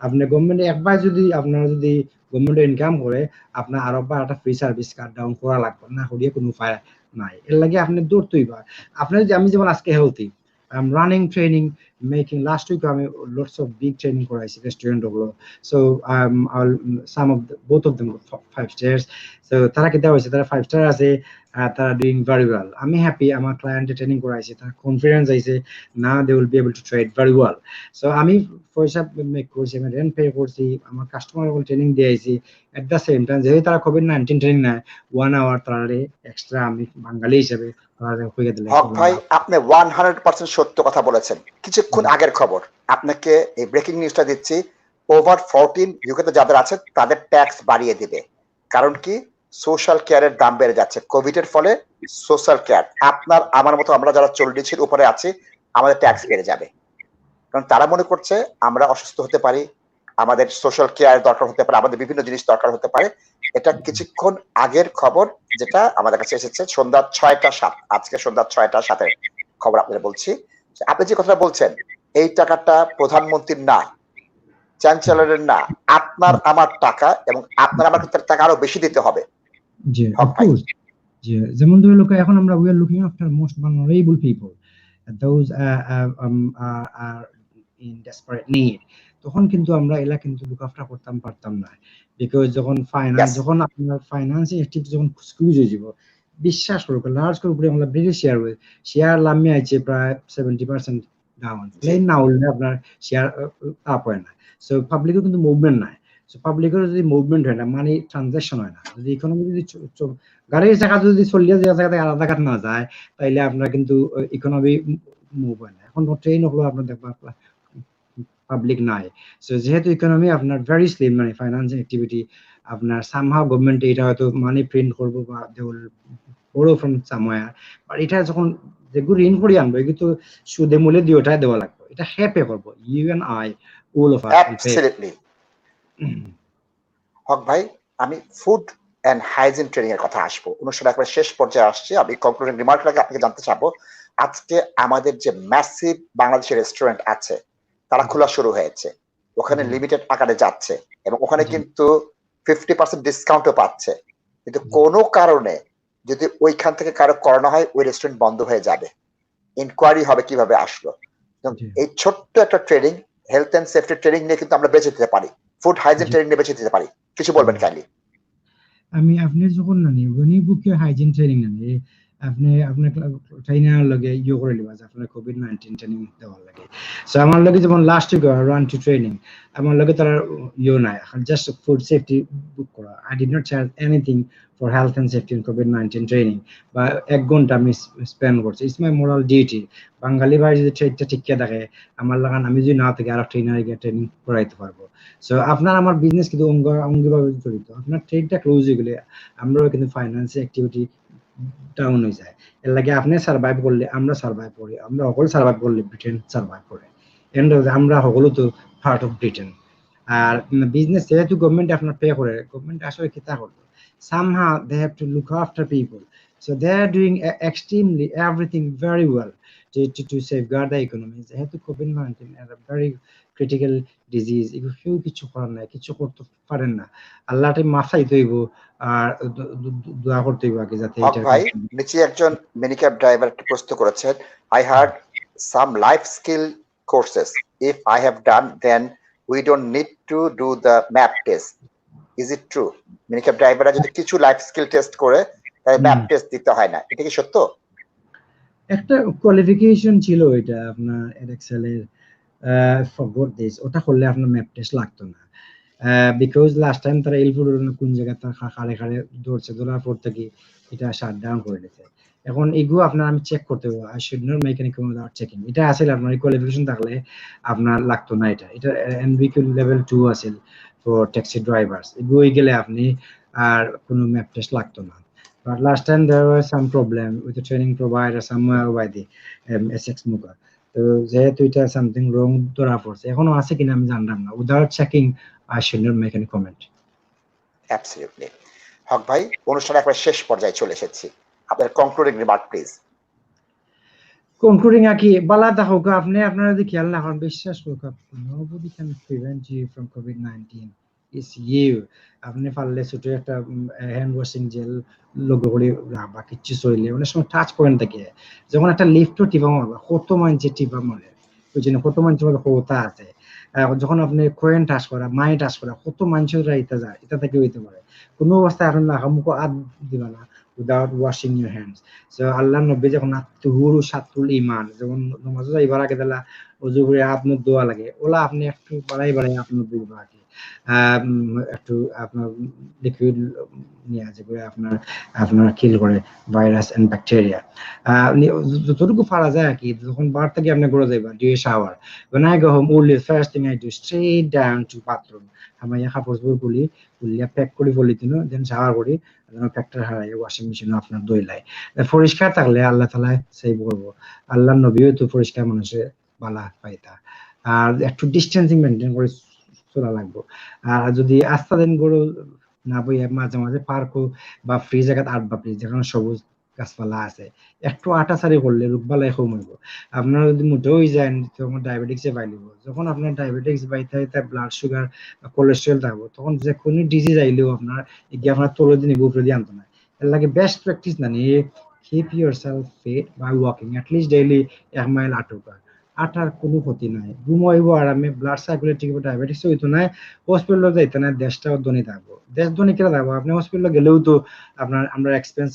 আপনি গভর্নমেন্ট একবার যদি আপনারা যদি গভর্নমেন্ট ইনকাম করে, আপনার আরো একটা ফ্রি সার্ভিস কাট ডাউন করা লাগবে না, করিয়ে কোনো উপায় নাই। এর লাগে আপনি দৌড়তেই পার। আপনার যদি আমি যেমন আজকে healthy, I'm running training, making last week I mean lots of big training করাইছি রেস্টুরেন্ট গুলো। So some of both of them 5 stars. So তারা কি দেওয়া হয়েছে, তারা 5 স্টার আছে, তারা doing very well. আমি হ্যাপি, আমার ক্লায়েন্টে ট্রেনিং করাইছি, তারা কনফিডেন্স আইছে, now they will be able to trade very well. So আমি পয়সা মেক করছি, আমি রেন্ট পে করছি, আমার কাস্টমার গুলো ট্রেনিং দিয়েছি। এট দ্য সেম টাইম যেহেতু তারা কোভিড-19 ট্রেনিং নেয়, 1 আওয়ার তারা এক্সট্রা আমি বাঙালি হিসেবে হক ভাই, আপনি 100% সত্য কথা বলেছেন। কিছুক্ষণ আগের খবর আপনাকে এই ব্রেকিং নিউজটা দিচ্ছি। ওভার 14 ইউকেতে যাদের আছে তাদের ট্যাক্স বাড়িয়ে দিবে। কারণ কি, সোশ্যাল কেয়ারের দাম বেড়ে যাচ্ছে কোভিড এর ফলে। সোশ্যাল কেয়ার আপনার আমার মতো আমরা যারা 40-এর উপরে আছি, আমাদের ট্যাক্স বেড়ে যাবে। কারণ তারা মনে করছে আমরা অসুস্থ হতে পারি, আমাদের সোশ্যাল কেয়ার দরকার হতে পারে, আমাদের বিভিন্ন জিনিস দরকার হতে পারে। এটা কিছুক্ষণ আগের খবর, যেটা আমাদের কাছে এসেছে সন্ধ্যা 6টা 7, আজকে সন্ধ্যা 6টা 7 খবর আপনাদের বলছি। আপনি যে কথাটা বলছেন, এই টাকাটা প্রধানমন্ত্রীর না, চ্যান্সেলরের না, আপনার আমার টাকা, এবং আপনার আমার টাকা আরো বেশি দিতে হবে। জি, অফ কোর্স। জি, যেমন ধরে লোক এখন আমরা we are looking after most vulnerable people, those are in desperate need. তো তখন কিন্তু আমরা এলা কিন্তু লুক আফটার করতাম পারতাম না, বিকজ যখন ফাইন্যান্স Yes. যখন আপনার ফাইন্যান্সিং অ্যাক্টিভিটি যখন স্কুইজ হয়ে যাব, বিশ্বাস করুক লার্জ করে উপরে আমরা ব্রিটিশ শেয়ার লামিয়ে আছে প্রায় 70% ডাউন, প্লেন না হলে আপনার শেয়ার আপ হয় না। সো পাবলিকের কিন্তু মুভমেন্ট নাই। সো পাবলিকের যদি মুভমেন্ট হয় না, মানি ট্রানজাকশন হয় না, যদি ইকোনমি যদি গাড়ির চাকা যদি 40 জায়গা থেকে আলাদা কাট না যায়, তাইলে আপনার কিন্তু ইকোনমি মুভ হয় না। এখন ট্রেন হলো আপনার দেখবা পাবলিক নাই। সো যেহেতু ইকোনমি আপনার ভেরি স্লিম, মানে ফাইন্যান্সিং অ্যাক্টিভিটি আপনার সামহাও গভর্নমেন্ট এটা হয়তো মানি প্রিন্ট করবো বা they will borrow from somewhere, but এটা যখন যেগুলো ঋণ করে আনবো কিন্তু সুদে মূল্যে দিয়ে ওটাই দেওয়া লাগবে, এটা হ্যাপে করবো, you and I all of us will pay. Absolutely. Haq ভাই, আমি ফুড এন্ড হাইজিন ট্রেনিং এর কথা আসবো, অনুষ্ঠান একবার শেষ পর্যায়ে আসছে। আমি কনক্লুডিং রিমার্ক আগে আপনাকে জানতে চাবো, আজকে আমাদের যে ম্যাসিভ বাংলাদেশের রেস্টুরেন্ট আছে তারা খোলা শুরু হয়েছে, ওখানে লিমিটেড আকারে যাচ্ছে এবং ওখানে কিন্তু 50% ডিসকাউন্টও পাচ্ছে, কিন্তু কোনো কারণে যদি ওইখান থেকে কারো করোনা হয় ওই রেস্টুরেন্ট বন্ধ হয়ে যাবে, ইনকোয়ারি হবে কিভাবে আসলো। এই ছোট্ট একটা training, health and safety training নিয়ে কিন্তু আমরা বেঁচে দিতে পারি, ফুড হাইজিন ট্রেনিং নিয়ে বেঁচে দিতে পারি। কিছু বলবেন কাইন্ডলি? আমি আপনি যখন নানি উনি বুকে হাইজিন ট্রেনিং নানি আপনি আপনার ট্রেনার লগে ইয়ে করে লিবা আপনার কোভিড-19 ট্রেনিং দেওয়ার লাগে। সো আমার লগে যেমন last week run to training আমার লগে তার ইয়ে নাই, জাস্ট ফুড সেফটি বুক করা। I did not charge anything for health and safety in কোভিড-19 ট্রেনিং, বা 1 ঘন্টা আমি স্পেন্ড করছি। It's my moral duty. Bangali ভাই যদি ট্রেডটা ঠিককে থাকে আমার লাগান আমি যদি না থেকে আর ট্রেনারে গিয়ে ট্রেনিং করাইতে পারবো। সো আপনার আমার বিজনেস কিন্তু অঙ্গিভাবে জড়িত। আপনার ট্রেডটা ক্লোজ হয়ে গেলে আমরাও কিন্তু ফাইন্যান্সিয়াল অ্যাক্টিভিটি ডাউন হয়ে যায়। এর লাগে আপনি সার্ভাইভ করলে আমরা সার্ভাইভ করি, আমরা সকল সার্ভাইভ করলে ব্রিটেন সার্ভাইভ করে। এন্ড আমরা সকলো তো পার্ট অফ ব্রিটেন। আর বিজনেস যেহেতু গভর্নমেন্ট আপনার পে করে, গভর্নমেন্ট আসলে কি তা করবে, somehow they have to look after people, so they are doing extremely everything very well to safeguard the economy. যেহেতু COVID-19 is a very critical disease, কেউ কিছু করার নাই, কিছু করতে পারেন না, আল্লাহকে মাফাই দইব আর দোয়া করতে হইব আগে যাতে এটা। ভাই নিচে একজন মিনিক্যাব ড্রাইভার প্রশ্ন করেছেন, I heard some life skill courses, if I have done then we don't need to do the map test, is it true? মিনিক্যাব ড্রাইভাররা যদি কিছু লাইফ স্কিল টেস্ট করে তাহলে ম্যাপ টেস্ট দিতে হয় না, এটা কি সত্য? একটা কোয়ালিফিকেশন ছিল এটা আপনার এডএক্সএল এর, ফরগট দিস, ওটা করলে আপনার ম্যাপ টেস্ট লাগতো না, বিকজ লাস্ট টাইম তারা এলফুড কোন জায়গায় তার খাড়ে খাড়ে দৌড়ছে, দৌড়ার পর থেকে এটা শাট ডাউন করে দিয়েছে। এখন এগুলো আপনার আমি চেক করতে হবে, I should not make any comment without checking. এটা আসলে আপনার কোয়ালিফিকেশন থাকলে আপনার লাগতো না, এটা এনবিকিউ লেভেল 2 আছে ফর ট্যাক্সি ড্রাইভার্স, এগুলো গেলে আপনি আর কোনো ম্যাপ টেস্ট লাগতো না। But last time there was some problem with the training provider somewhere by the SX Muka. So যেহেতু এটা something wrong ধরা পড়ছে, এখনো আছে কিনা আমি জানলাম না। Without checking, I should not make any comment. Absolutely. Haq ভাই, অনুষ্ঠানের একবার শেষ পর্যায়ে চলে এসেছি, আপনার কনক্লুডিং রিমার্ক প্লিজ। কনক্লুডিং কি বালা দেখো আপনি আপনারা যদি খেয়াল না করেন, বিশ্বাস করুন, nobody can prevent you from COVID-19. It's you. আপনি পারলে ছোট একটা হ্যান্ড ওয়াশিং জেল লোগো করে রাখবা, কিচ্ছু চইলে অনেক সময় টাচ পয়েন্ট থাকে, যখন একটা লিফটও টিপা মারবা, কত মানুষের টিপা মারে, ওই জন্য কত মানুষের মধ্যে ক্ষমতা আছে। যখন আপনি কোয়েন টাচ করা, মাই টাচ করা, কত মানুষেরা এটা যায়, এটা থেকে হইতে পারে। কোনো অবস্থায় এখন মুখ আদ দিবা না without washing your hands. So আল্লাহ নবী যখন তুহুরু সাতুল ঈমান, যখন নামাজে যাইবার আগে দিলা ওযু করে হাত মুখ ধোয়া লাগে, ওলা আপনি একটু বাড়াই হাত মুখ ধুইবা আগে, একটু আপনার লিকুইড নিয়ে আছে করে আপনার কিল করে ভাইরাস এন্ড ব্যাকটেরিয়া, যতটুকু পারা যায় আর কি। যখন বার থেকে আপনি করে যাইবা, do a shower, when I go home only first thing I do straight down to bathroom, হামাইয়া কাপড় খুলিয়া প্যাক করে পলিথিন, দেন শাওয়ার করি, ফ্যাক্টর হারাই ওয়াশিং মেশিনে আপনার দইলাই। পরিষ্কার থাকলে আল্লাহ তাআলা সেভ করবো। আল্লাহর নবীও তো পরিষ্কার মানুষের বালা পাইতা। আর একটু ডিস্টেন্সিং মেনটেন করে চলা লাগবো। আর যদি আস্তা দিন গরু না বই মাঝে মাঝে পার্কও বা ফ্রি জায়গা আটবা, প্লিজ যেখানে সবুজ গাছপালা আছে, একটু আটাচারি করলে রোগবালাই কম হইব। আপনার যদি মোটেও যায় তখন ডায়াবেটিক্সে বাইলিব। যখন আপনার ডায়াবেটিক্স বাইতে তার ব্লাড সুগার কোলেস্ট্রল থাকবো, তখন যে কোনো ডিজিজ আইলেও আপনার এগিয়ে আপনার তোলো দিন উপরে দিয়ে আনতো না। এর লাগে বেস্ট প্র্যাকটিস না নিয়ে keep yourself fit by walking at least daily 1 mile আটুকা। আটার কোনো ক্ষতি নাই, ঘুমাইব আরামে, ব্লাড সার্কুলেট ঠিক হবে, ডায়াবেটিস হইতো না, হসপিটালে যাইতে না, দেশটাও ধনী থাকবো। দেশ ধনী কেন থাকবো? আপনি হসপিটালে গেলেও তো আপনার আমরা এক্সপেন্স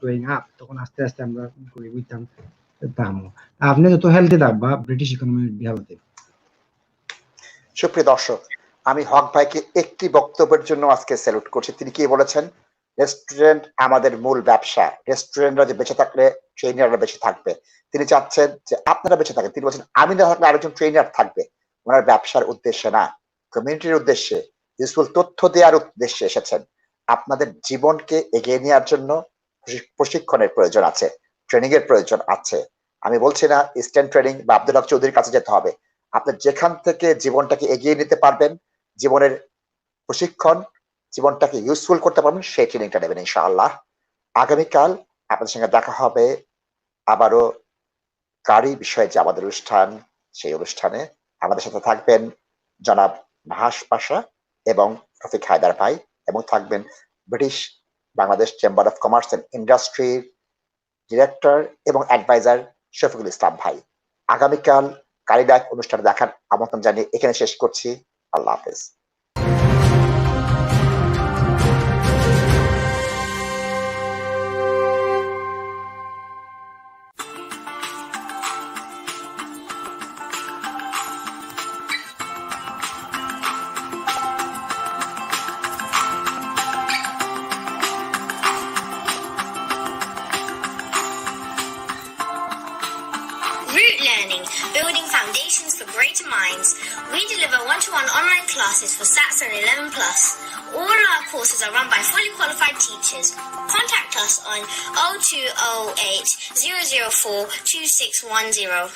গোয়িং আপ, তখন আস্তে আস্তে আমরা করে বুঝতাম দামও। আপনি যত হেলদি থাকবা ব্রিটিশ ইকোনমি বিহাবতে। সুপ্রিয় দর্শক, আমি হক ভাইকে একটি বক্তব্যের জন্য আজকে স্যালুট করছি। তিনি কি বলেছেন? রেস্টুরেন্ট আমাদের মূল ব্যবসা, রেস্টুরেন্টরা যে বেঁচে থাকলে ট্রেনাররা বেঁচে থাকবে। তিনি চাচ্ছেন যে আপনারা বেঁচে থাকেন। তিনি বলছেন আমি না থাকলে আরেকজন ট্রেনার থাকবে। ওনার ব্যবসার উদ্দেশ্যে না, কমিউনিটির উদ্দেশ্যে, ইউজফুল তথ্য দেওয়ার উদ্দেশ্যে এসেছেন। আপনাদের জীবনকে এগিয়ে নেওয়ার জন্য প্রশিক্ষণের প্রয়োজন আছে, ট্রেনিং এর প্রয়োজন আছে। আমি বলছি না ইস্টার্ন ট্রেনিং বা আব্দুল হক চৌধুরীর কাছে যেতে হবে। আপনি যেখান থেকে জীবনটাকে এগিয়ে নিতে পারবেন, জীবনের প্রশিক্ষণ, জীবনটাকে ইউজফুল করতে পারবেন, সেই ট্রেনিংটা নেবেন ইনশাআল্লাহ। আগামীকাল আপনাদের সঙ্গে দেখা হবে আবারও গাড়ি বিষয়ে যে আমাদের অনুষ্ঠান, সেই অনুষ্ঠানে আমাদের সাথে থাকবেন জনাব নাহাস পাশা এবং রফিক হায়দার ভাই, এবং থাকবেন British Bangladesh chamber of commerce and ইন্ডাস্ট্রির ডিরেক্টর এবং অ্যাডভাইজার শফিকুল ইসলাম ভাই। আগামীকাল গাড়ি লাইভ অনুষ্ঠানে দেখার আমন্ত্রণ জানিয়ে এখানে শেষ করছি। আল্লাহ হাফেজ। Root Learning, building foundations for greater minds. We deliver one-to-one online classes for SATs and 11+. All our courses are run by fully qualified teachers. Contact us on 0208 004 2610.